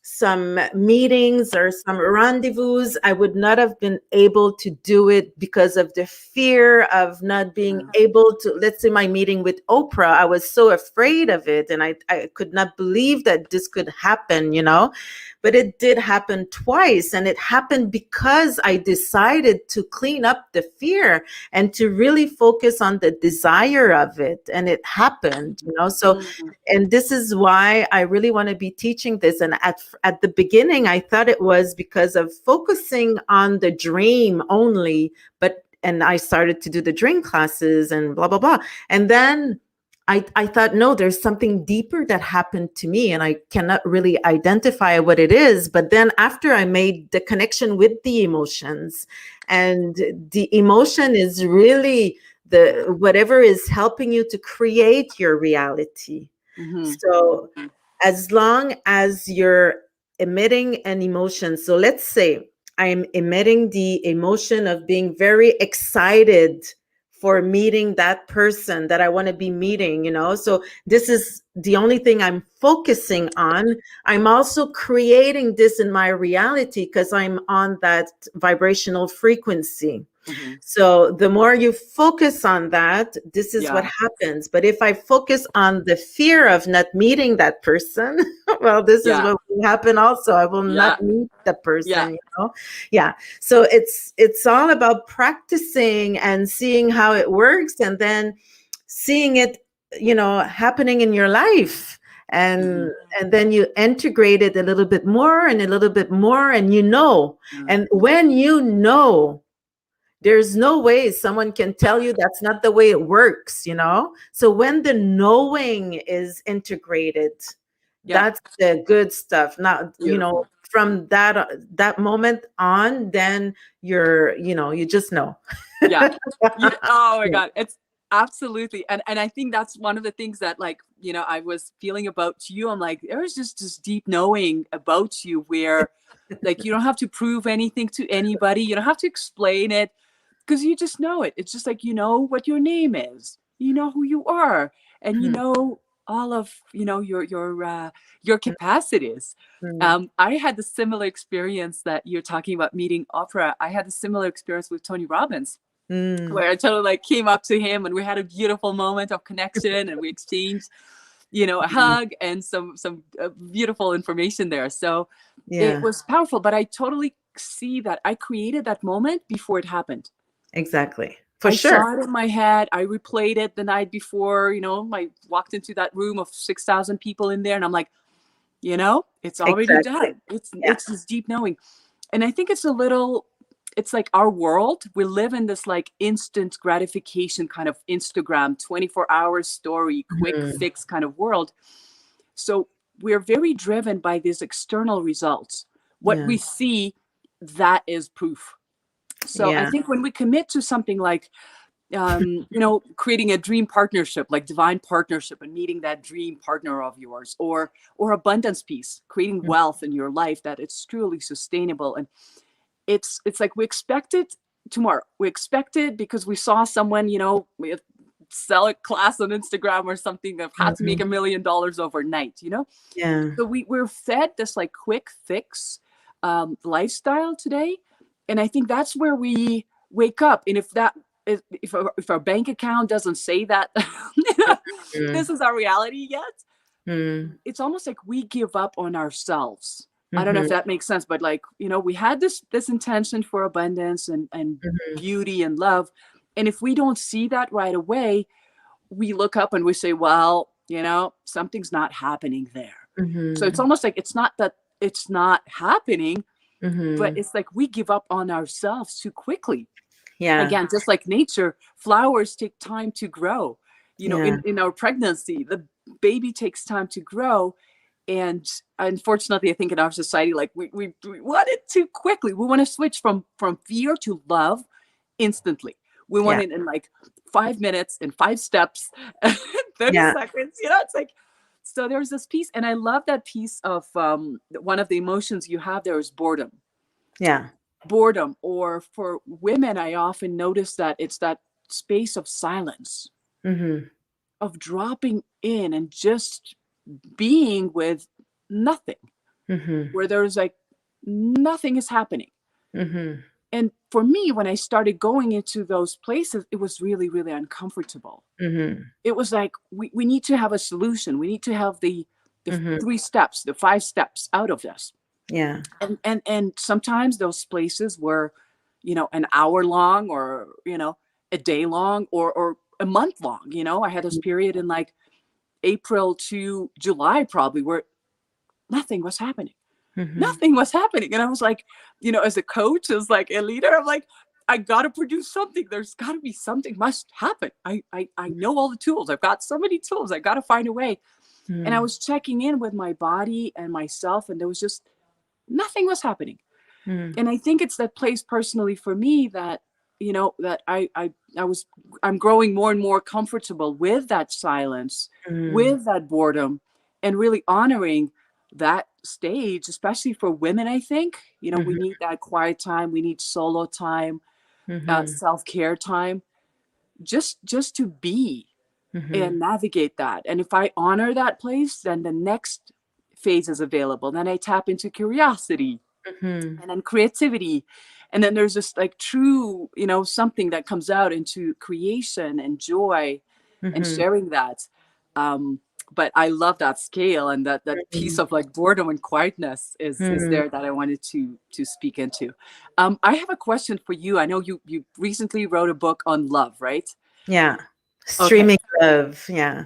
some meetings or some rendezvous, I would not have been able to do it because of the fear of not being able to. Let's say my meeting with Oprah, I was so afraid of it, and I could not believe that this could happen, but it did happen twice, and it happened because I decided to clean up the fear and to really focus on the desire of it, and it happened. So, and this is why I really want to be teaching this. And at the beginning, I thought it was because of focusing on the dream only, and I started to do the dream classes and blah, blah, blah. And then I thought, no, there's something deeper that happened to me, and I cannot really identify what it is. But then after I made the connection with the emotions, and the emotion is really the whatever is helping you to create your reality. So as long as you're emitting an emotion, so let's say I'm emitting the emotion of being very excited for meeting that person that I want to be meeting, so this is the only thing I'm focusing on. I'm also creating this in my reality because I'm on that vibrational frequency. So the more you focus on that, this is what happens. But if I focus on the fear of not meeting that person, well, this is what will happen also. I will not meet the person, Yeah. So it's all about practicing and seeing how it works, and then seeing it, happening in your life. And then you integrate it a little bit more and a little bit more, and and when there's no way someone can tell you that's not the way it works, So when the knowing is integrated, that's the good stuff. Now, from that moment on, then you just know. Oh my God. It's absolutely. And I think that's one of the things that, like, I was feeling about you. I'm like, there's just this deep knowing about you where like, you don't have to prove anything to anybody. You don't have to explain it, because you just know it. It's just like, what your name is, who you are, and all of, your capacities. I had the similar experience that you're talking about meeting Oprah. I had a similar experience with Tony Robbins, where I totally like came up to him and we had a beautiful moment of connection, and we exchanged, a hug and some beautiful information there. So it was powerful, but I totally see that I created that moment before it happened. Exactly. I saw it in my head. I replayed it the night before, I walked into that room of 6,000 people in there, and I'm like, it's already done. It's this deep knowing. And I think it's like our world. We live in this like instant gratification kind of Instagram, 24-hour story, quick fix kind of world. So we're very driven by these external results. What we see, that is proof. So I think when we commit to something like, creating a dream partnership, like divine partnership, and meeting that dream partner of yours, or abundance piece, creating wealth in your life that it's truly sustainable. And it's like we expect it tomorrow. We expect it because we saw someone, we sell a class on Instagram or something that had to make $1 million overnight, So we're fed this like quick fix lifestyle today. And I think that's where we wake up. And if our bank account doesn't say that this is our reality yet, it's almost like we give up on ourselves. I don't know if that makes sense, but like, we had this intention for abundance and beauty and love. And if we don't see that right away, we look up and we say, well, something's not happening there. So it's almost like it's not that it's not happening, but it's like we give up on ourselves too quickly. Yeah. Again, just like nature, flowers take time to grow. In our pregnancy, the baby takes time to grow. And unfortunately, I think in our society, like we want it too quickly. We want to switch from fear to love instantly. We want it in like 5 minutes, in 5 steps, 30 seconds. It's like, so there's this piece. And I love that piece of one of the emotions you have there is boredom. Yeah. Boredom. Or for women, I often notice that it's that space of silence, of dropping in and just being with nothing, where there's like nothing is happening. And for me, when I started going into those places, it was really, really uncomfortable. It was like, we need to have a solution. We need to have the 3 steps, the 5 steps out of this. Yeah. And sometimes those places were, an hour long, or, a day long, or a month long. I had this period in like April to July, probably, where nothing was happening. Nothing was happening. And I was like, as a coach, as like a leader, I'm like, I got to produce something. There's got to be something must happen. I know all the tools. I've got so many tools. I got to find a way. And I was checking in with my body and myself, and there was just nothing was happening. And I think it's that place personally for me that, that I'm growing more and more comfortable with that silence, with that boredom, and really honoring that stage, especially for women. I think, we need that quiet time. We need solo time, self-care time, just to be and navigate that. And if I honor that place, then the next phase is available. Then I tap into curiosity, and then creativity. And then there's this like true, something that comes out into creation and joy and sharing that. But I love that scale, and that piece of like boredom and quietness is there that I wanted to speak into. I have a question for you. I know you recently wrote a book on love, right? Yeah. Streaming love. Yeah.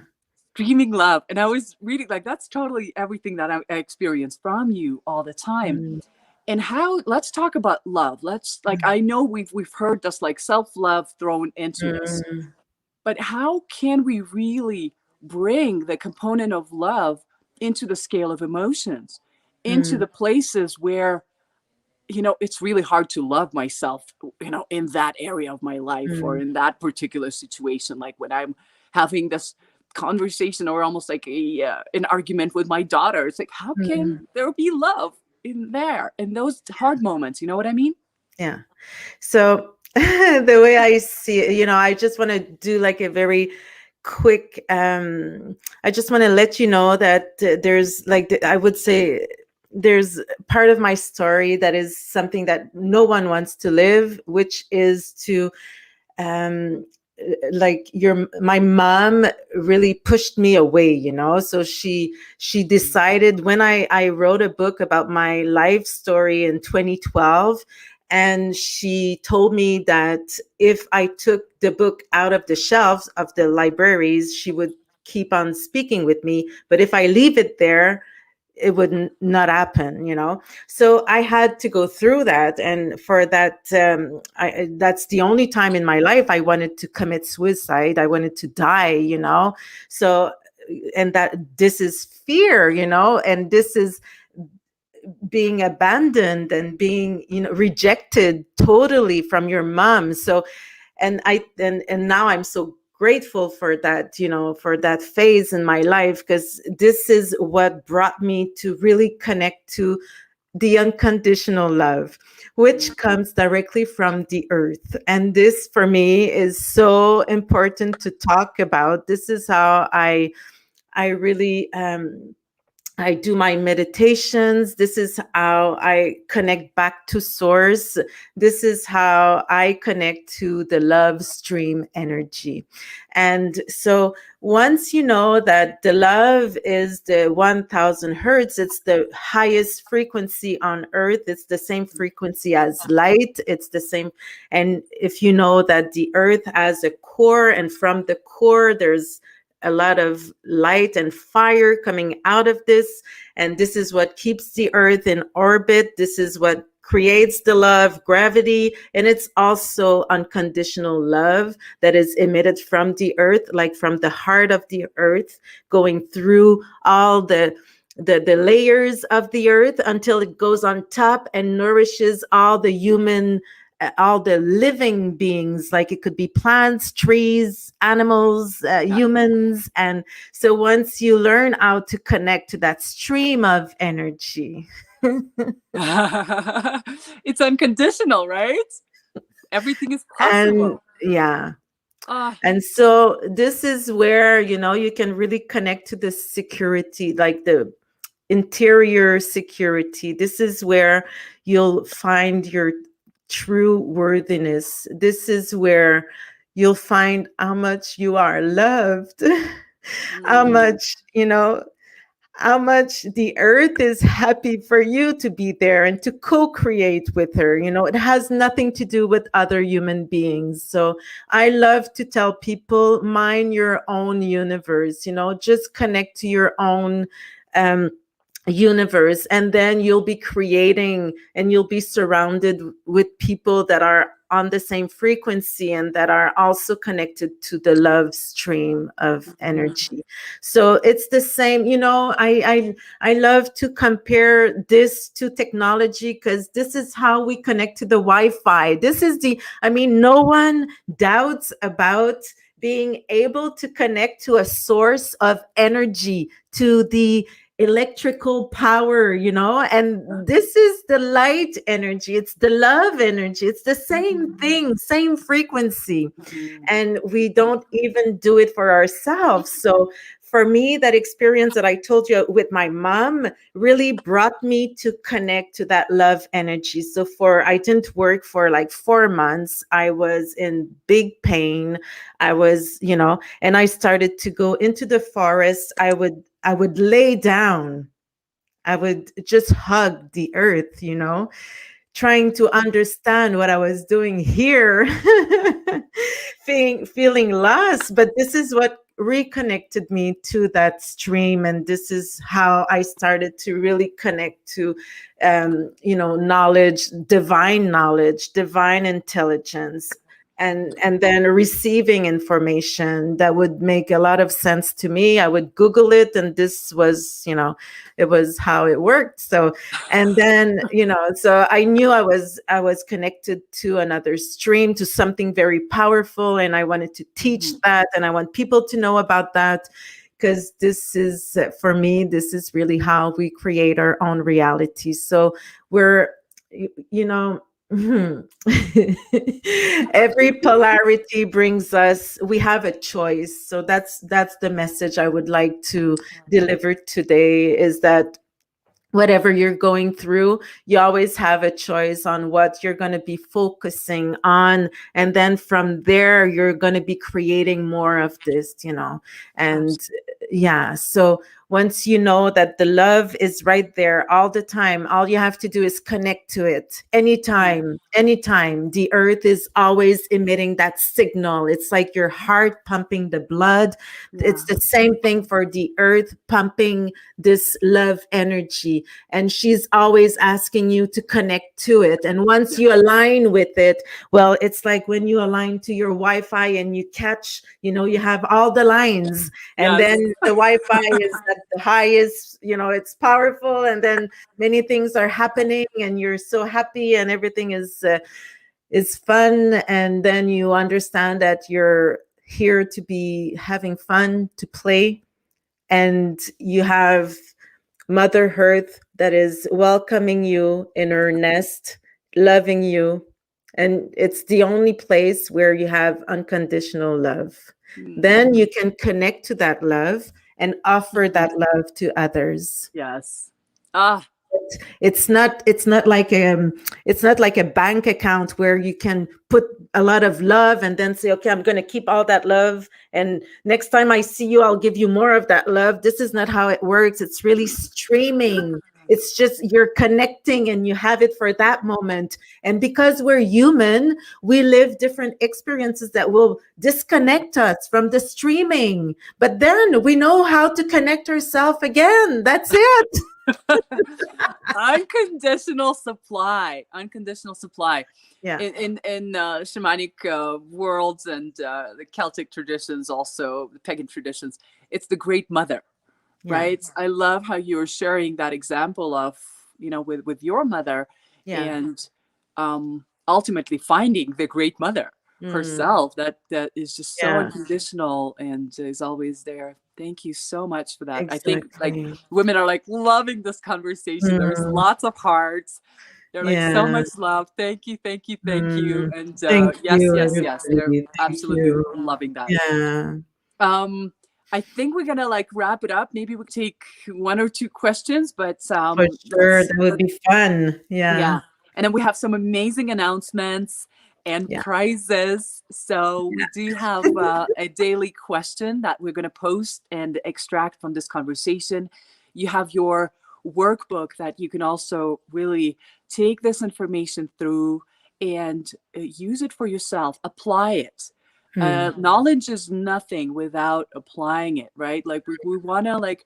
Streaming love. And I was reading, like, that's totally everything that I experience from you all the time. And let's talk about love. Let's like, I know we've heard this like self-love thrown into this, but how can we really bring the component of love into the scale of emotions, into the places where, it's really hard to love myself, in that area of my life, or in that particular situation, like when I'm having this conversation, or almost like an argument with my daughter. It's like, how can there be love in there, in those hard moments? You know what I mean? Yeah. So the way I see it, I just want to do like a very quick, I just want to let you know that there's like, I would say there's part of my story that is something that no one wants to live, which is to, like my mom really pushed me away, so she decided when I wrote a book about my life story in 2012, and she told me that if I took the book out of the shelves of the libraries, she would keep on speaking with me, but if I leave it there, it would not happen, So I had to go through that. And for that, that's the only time in my life I wanted to commit suicide. I wanted to die, So, and that this is fear, and this is being abandoned and being, rejected totally from your mom. So, and now I'm so grateful for that, for that phase in my life, because this is what brought me to really connect to the unconditional love, which comes directly from the earth. And this for me is so important to talk about. This is how I really I do my meditations. This is how I connect back to source. This is how I connect to the love stream energy. And so once you know that the love is the 1000 hertz, it's the highest frequency on earth. It's the same frequency as light. It's the same. And if you know that the earth has a core, and from the core, there's a lot of light and fire coming out of this. And this is what keeps the earth in orbit. This is what creates the love, gravity. And it's also unconditional love that is emitted from the earth, like from the heart of the earth, going through all the layers of the earth until it goes on top and nourishes all the living beings, like it could be plants, trees, animals, humans. And so once you learn how to connect to that stream of energy, it's unconditional, right? Everything is and possible. yeah. Ah, And so this is where, you can really connect to the security, like the interior security. This is where you'll find your true worthiness. This is where you'll find how much you are loved, how much, how much the earth is happy for you to be there and to co-create with her. It has nothing to do with other human beings. So I love to tell people, mind your own universe, just connect to your own um, universe, and then you'll be creating and you'll be surrounded with people that are on the same frequency and that are also connected to the love stream of energy. So it's the same. I love to compare this to technology, because this is how we connect to the Wi-Fi. No one doubts about being able to connect to a source of energy, to the electrical power, and this is the light energy, it's the love energy, it's the same thing, same frequency. And we don't even do it for ourselves. So for me, that experience that I told you with my mom really brought me to connect to that love energy. So I didn't work for like 4 months. I was in big pain. I was, and I started to go into the forest. I would lay down. I would just hug the earth, trying to understand what I was doing here, feeling lost. But this is what reconnected me to that stream. And this is how I started to really connect to, knowledge, divine intelligence. And then receiving information that would make a lot of sense to me. I would Google it, and this was, it was how it worked. So, and then, so I knew I was connected to another stream, to something very powerful, and I wanted to teach that, and I want people to know about that, because this is, for me, this is really how we create our own reality. So we're, you know every polarity brings us, we have a choice. So that's the message I would like to deliver today, is that whatever you're going through, you always have a choice on what you're going to be focusing on. And then from there, you're going to be creating more of this, and yeah. So once you know that the love is right there all the time, all you have to do is connect to it anytime. The earth is always emitting that signal. It's like your heart pumping the blood. It's the same thing for the earth pumping this love energy, and she's always asking you to connect to it. And once you align with it, well, it's like when you align to your Wi-Fi and you catch, you have all the lines, and then the Wi-Fi is at the highest, it's powerful, and then many things are happening and you're so happy and everything is fun. And then you understand that you're here to be having fun, to play, and you have Mother Earth that is welcoming you in her nest, loving you. And it's the only place where you have unconditional love. Then you can connect to that love, and offer that love to others. Yes. Ah, It's not like a bank account where you can put a lot of love and then say, okay, I'm going to keep all that love, and next time I see you, I'll give you more of that love. This is not how it works. It's really streaming. It's just you're connecting and you have it for that moment. And because we're human, we live different experiences that will disconnect us from the streaming. But then we know how to connect ourselves again. That's it. unconditional supply. Unconditional supply. Yeah. In shamanic worlds and the Celtic traditions, also the pagan traditions, it's the Great Mother, Yeah. right? I love how you're sharing that example of, with your mother, Yeah. and ultimately finding the Great Mother herself, that is just so Yeah. unconditional and is always there. Thank you so much for that. I think like Exactly. women are like loving this conversation. There's lots of hearts. They're like, so Yeah. much love. Thank you, thank you, thank you. And Thank yes, you, yes, yes. They're everybody. Thank absolutely you. loving that. Yeah. I think we're gonna like wrap it up. Maybe we take one or two questions, but For sure. That would be fun. Yeah. yeah. And then we have some amazing announcements and Yeah. prizes. So we do have a daily question that we're going to post and extract from this conversation. You have your workbook that you can also really take this information through and use it for yourself, apply it. Knowledge is nothing without applying it, right? Like we want to like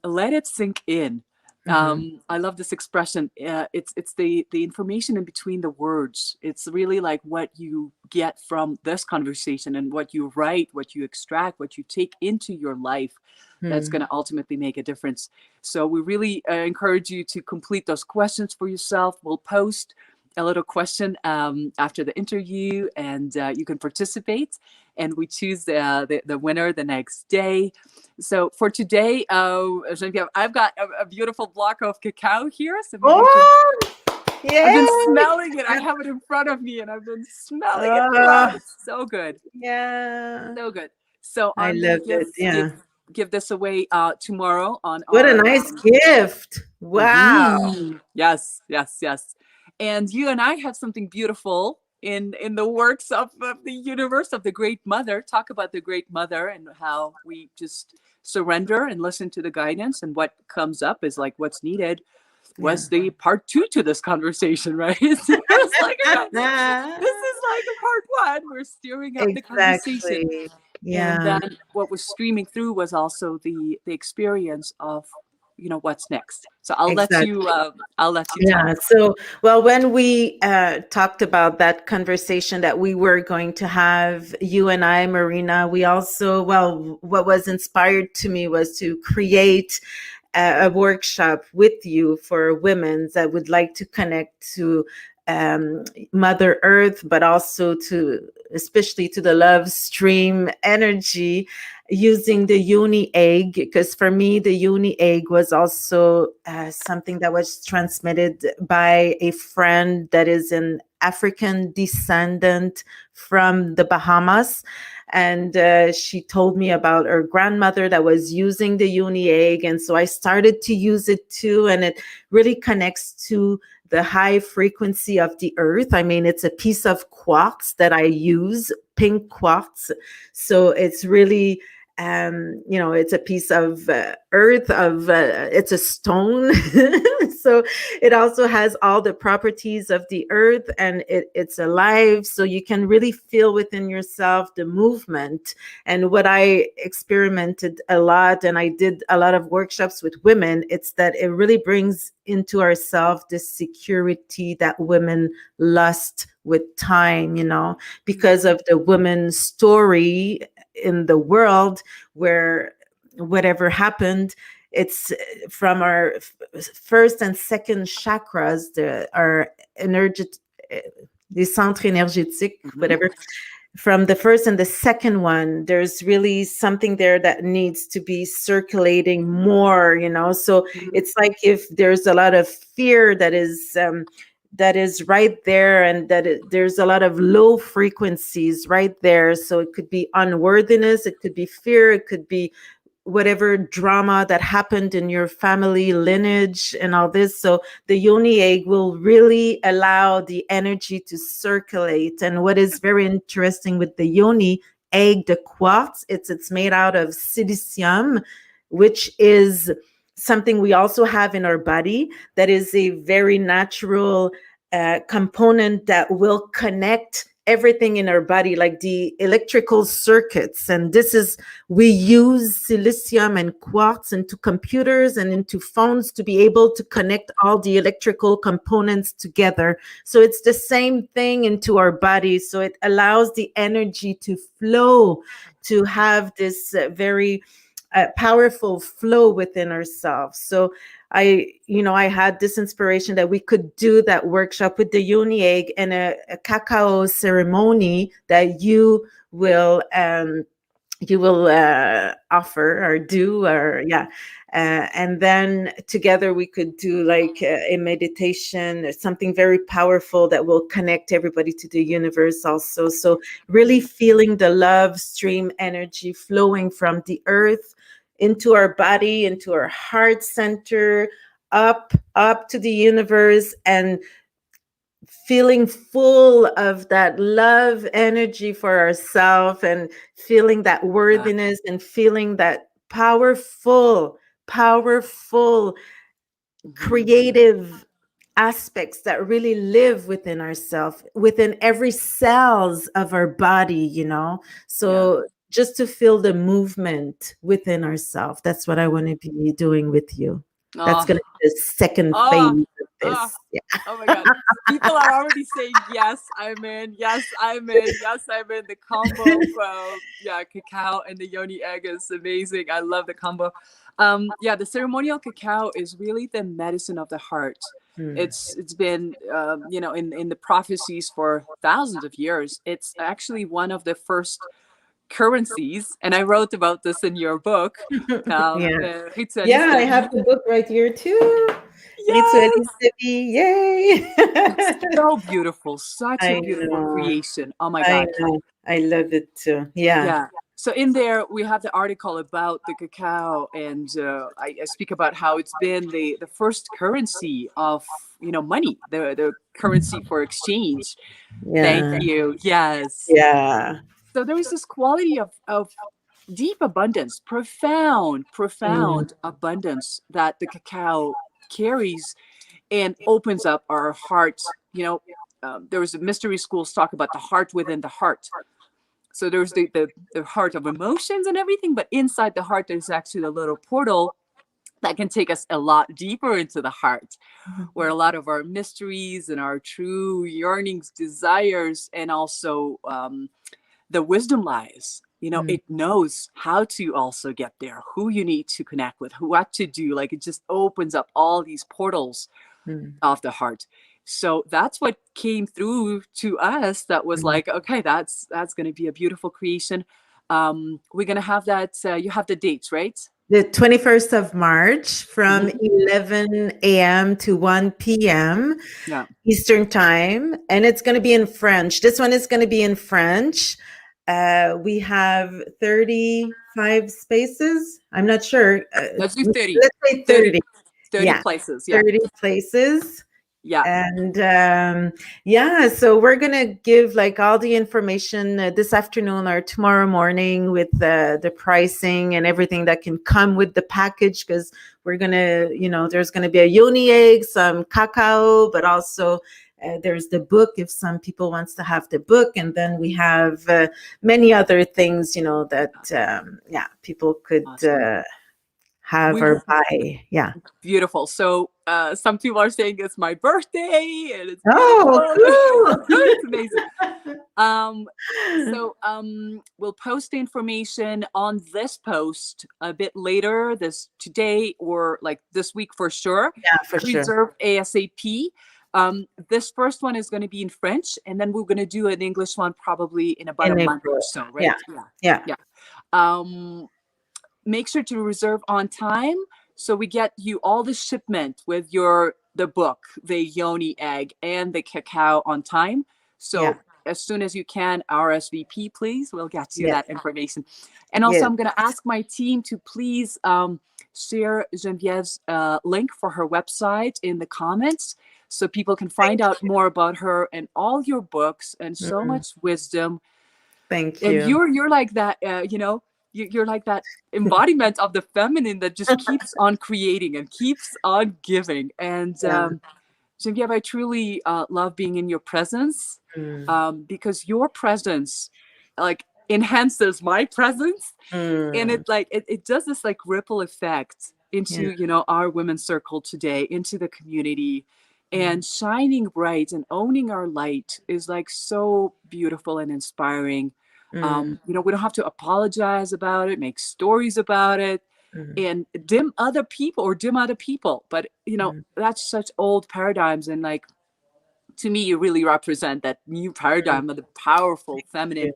let it sink in. I love this expression. It's the information in between the words. It's really like what you get from this conversation and what you write, what you extract, what you take into your life. That's going to ultimately make a difference. So we really encourage you to complete those questions for yourself. We'll post a little question after the interview, and you can participate. And we choose the winner the next day. So for today, Geneviève, I've got a beautiful block of cacao here. So maybe yeah. I've been smelling it. I have it in front of me, and I've been smelling it. Wow, it's so good. Yeah. So good. So I I'm love gonna it. Yeah. give this away tomorrow on What a our nice gift. Wow. Yes, yes, yes. And you and I have something beautiful in the works of the universe of the Great Mother. Talk about the Great Mother and how we just surrender and listen to the guidance, and what comes up is like what's needed. Was the part 2 to this conversation, right? It's like this is like a part 1. We're steering up the conversation. Exactly. And Yeah. then what was streaming through was also the experience of what's next. So I'll let Exactly. you Yeah. talk. So, well, when we talked about that conversation that we were going to have, you and I, Marina, we also, well, what was inspired to me was to create a workshop with you for women that would like to connect to Mother Earth, but also to, especially to the love stream energy, using the uni egg, because for me the uni egg was also something that was transmitted by a friend that is an African descendant from the Bahamas. And she told me about her grandmother that was using the uni egg, and so I started to use it too, and it really connects to the high frequency of the earth. I mean, it's a piece of quartz that I use, pink quartz. So it's really it's a piece of earth, it's a stone. So it also has all the properties of the earth, and it's alive. So you can really feel within yourself the movement. And what I experimented a lot, and I did a lot of workshops with women, it's that it really brings into ourselves this security that women lost with time, because of the women's story in the world, where whatever happened, it's from our first and second chakras, our energetic, les centres énergétiques, whatever. From the first and the second one, there's really something there that needs to be circulating more, So it's like if there's a lot of fear that is right there, and there's a lot of low frequencies right there. So it could be unworthiness, it could be fear, it could be whatever drama that happened in your family lineage and all this. So the yoni egg will really allow the energy to circulate. And what is very interesting with the yoni egg, the quartz, it's made out of silicium, which is something we also have in our body, that is a very natural component that will connect everything in our body, like the electrical circuits. And this is, we use silicium and quartz into computers and into phones to be able to connect all the electrical components together. So it's the same thing into our body. So it allows the energy to flow, to have this very powerful flow within ourselves. So I had this inspiration that we could do that workshop with the yoni egg and a cacao ceremony that you will offer or do, or and then together we could do like a meditation or something very powerful that will connect everybody to the universe also. So really feeling the love stream energy flowing from the earth into our body, into our heart center, up to the universe, and feeling full of that love energy for ourselves, and feeling that worthiness, and feeling that powerful creative aspects that really live within ourselves, within every cells of our body. So just to feel the movement within ourselves. That's what I want to be doing with you. That's going to be the second phase of this. Oh my God. People are already saying, yes, I'm in. Yes, I'm in. Yes, I'm in. The combo of cacao and the yoni egg is amazing. I love the combo. The ceremonial cacao is really the medicine of the heart. It's been in the prophecies for thousands of years. It's actually one of the first currencies, and I wrote about this in your book. I have the book right here too. Yay! It's so beautiful, such a beautiful creation. Oh my God, I love it too. Yeah. So in there we have the article about the cacao, and I speak about how it's been the first currency of money, the currency for exchange. Thank you. Yes. Yeah. So there is this quality of deep abundance, profound abundance that the cacao carries and opens up our hearts. There was a mystery schools talk about the heart within the heart. So there's the heart of emotions and everything, but inside the heart, there's actually a little portal that can take us a lot deeper into the heart, where a lot of our mysteries and our true yearnings, desires, and also the wisdom lies. It knows how to also get there, who you need to connect with, what to do. Like, it just opens up all these portals of the heart. So that's what came through to us. That was like, okay, that's going to be a beautiful creation. We're going to have that. You have the dates, right? The 21st of March from 11 a.m. to 1 p.m. Eastern time. And it's going to be in French. This one is going to be in French. We have 35 spaces. I'm not sure. Let's do 30. Let's say 30. 30 places. 30 places. Yeah. And so we're going to give like all the information this afternoon or tomorrow morning with the pricing and everything that can come with the package, because we're going to, there's going to be a yoni egg, some cacao, but also there's the book if some people wants to have the book. And then we have many other things, that people could have or buy. Yeah. Beautiful. So some people are saying it's my birthday, and it's cool. It's amazing. So we'll post the information on this post a bit later, today or like this week for sure. Yeah, for sure. Reserve ASAP. This first one is going to be in French, and then we're going to do an English one probably in about a month or so, right? Yeah. Make sure to reserve on time, so we get you all the shipment with the book, the yoni egg, and the cacao on time. So as soon as you can, RSVP, please. We'll get you Yes. that information. And also, Yes. I'm going to ask my team to please share Geneviève's link for her website in the comments so people can find out more about her and all your books and so much wisdom. Thank And you. you're like that, you're like that embodiment of the feminine that just keeps on creating and keeps on giving. And Yeah. Geneviève, I truly love being in your presence because your presence like enhances my presence. And Mm. it does this like ripple effect Yeah. into, our women's circle today, into the community. Mm. And shining bright and owning our light is like so beautiful and inspiring. Mm. We don't have to apologize about it, make stories about it, Mm. and dim other people. But, Mm. that's such old paradigms. And like, to me, you really represent that new paradigm of the powerful Yeah. feminine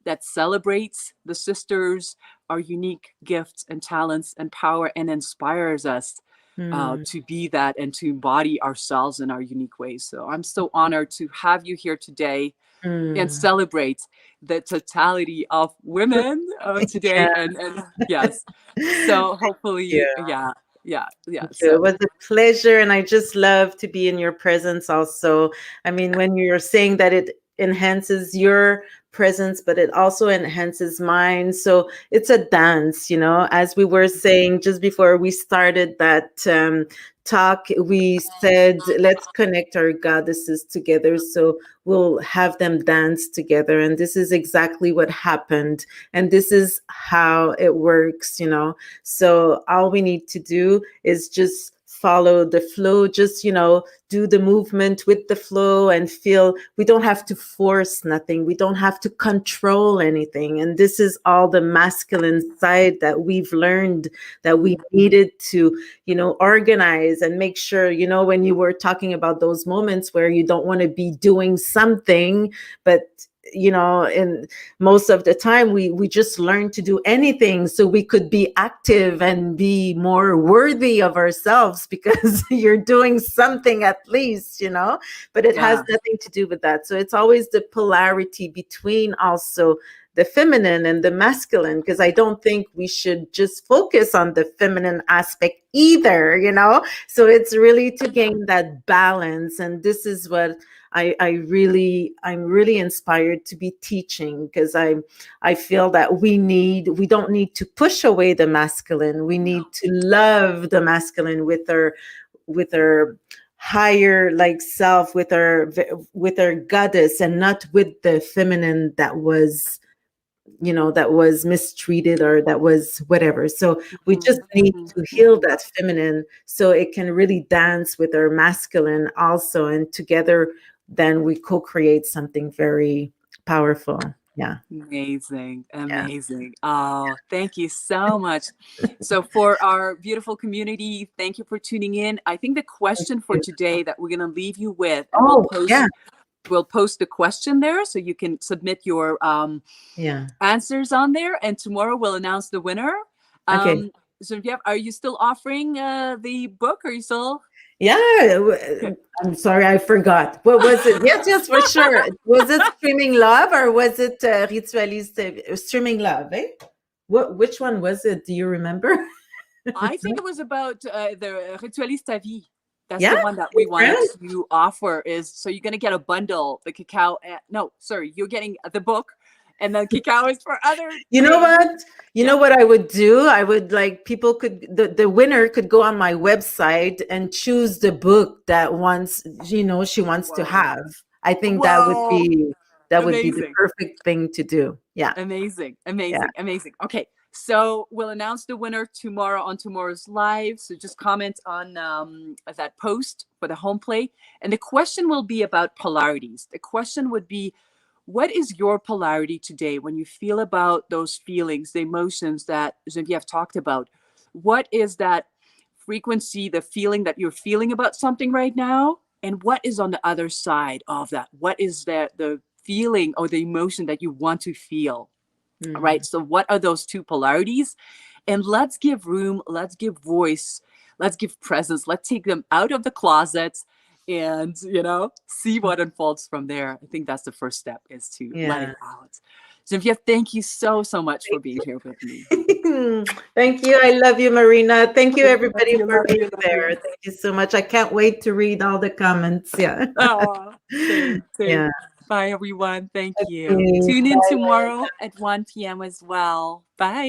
that celebrates the sisters, our unique gifts and talents and power, and inspires us Mm. to be that and to embody ourselves in our unique ways. So I'm so honored to have you here today and Mm. celebrate the totality of women Yeah. today. And yes, so hopefully, Yeah. yeah. Thank you. It So was a pleasure, and I just love to be in your presence also. I mean, when you're saying that it enhances your presence, but it also enhances mine. So it's a dance, as we were saying just before we started that talk, we said, let's connect our goddesses together. So we'll have them dance together. And this is exactly what happened. And this is how it works. So all we need to do is just follow the flow, just, do the movement with the flow and feel we don't have to force nothing. We don't have to control anything. And this is all the masculine side that we've learned that we needed to, organize and make sure, when you were talking about those moments where you don't want to be doing something, but in most of the time we just learn to do anything so we could be active and be more worthy of ourselves because you're doing something at least, but it has yeah, nothing to do with that. So it's always the polarity between also the feminine and the masculine, because I don't think we should just focus on the feminine aspect either. So it's really to gain that balance. And this is what I'm really inspired to be teaching, because I feel that we don't need to push away the masculine. We need to love the masculine with our higher like self, with our goddess, and not with the feminine that was mistreated or that was whatever. So we just need to heal that feminine so it can really dance with our masculine also, and together then we co-create something very powerful. Yeah. amazing, Yeah. amazing. Oh, thank you so much. So for our beautiful community, thank you for tuning in. I think the Thank question for you. today that we're going to leave you with, and Oh, yeah. we'll post the question there so you can submit your Yeah. answers on there, and tomorrow we'll announce the winner. Okay. Geneviève, are you still offering the book? Are you still? Yeah. Okay. I'm sorry, I forgot. What was it? Yes, yes, for sure. Was it Streaming Love or was it Ritualiste? Streaming Love, eh? Which one was it? Do you remember? I think it was about the Ritualiste ta vie. That's Yeah, the one that we in wanted France? to offer. Is so you're gonna get a bundle, the cacao. No, sorry, you're getting the book, and the cacao is for other You know things. what? You Yeah. know what I would do? I would like people could the winner could go on my website and choose the book that she wants to Whoa. have. I think Whoa. that would be the Amazing. perfect thing to do. Yeah. Amazing, Yeah. amazing, amazing. Okay, so we'll announce the winner tomorrow on tomorrow's live. So just comment on that post for the home play. And the question will be about polarities. The question would be, what is your polarity today when you feel about those feelings, the emotions that Geneviève talked about? What is that frequency, the feeling that you're feeling about something right now? And what is on the other side of that? What is the feeling or the emotion that you want to feel? Mhm. Right? So what are those two polarities? And let's give room, let's give voice, let's give presence, let's take them out of the closets and, see what unfolds from there. I think that's the first step, is to let it out. Geneviève, thank you so much for being here with me. Thank you. I love you, Marina. Thank you, everybody, Love for being you. there. Thank you so much. I can't wait to read all the comments. Yeah. Oh, same. Yeah. Bye, everyone. Thank you. Okay. Tune in Bye. tomorrow at 1 p.m. as well. Bye.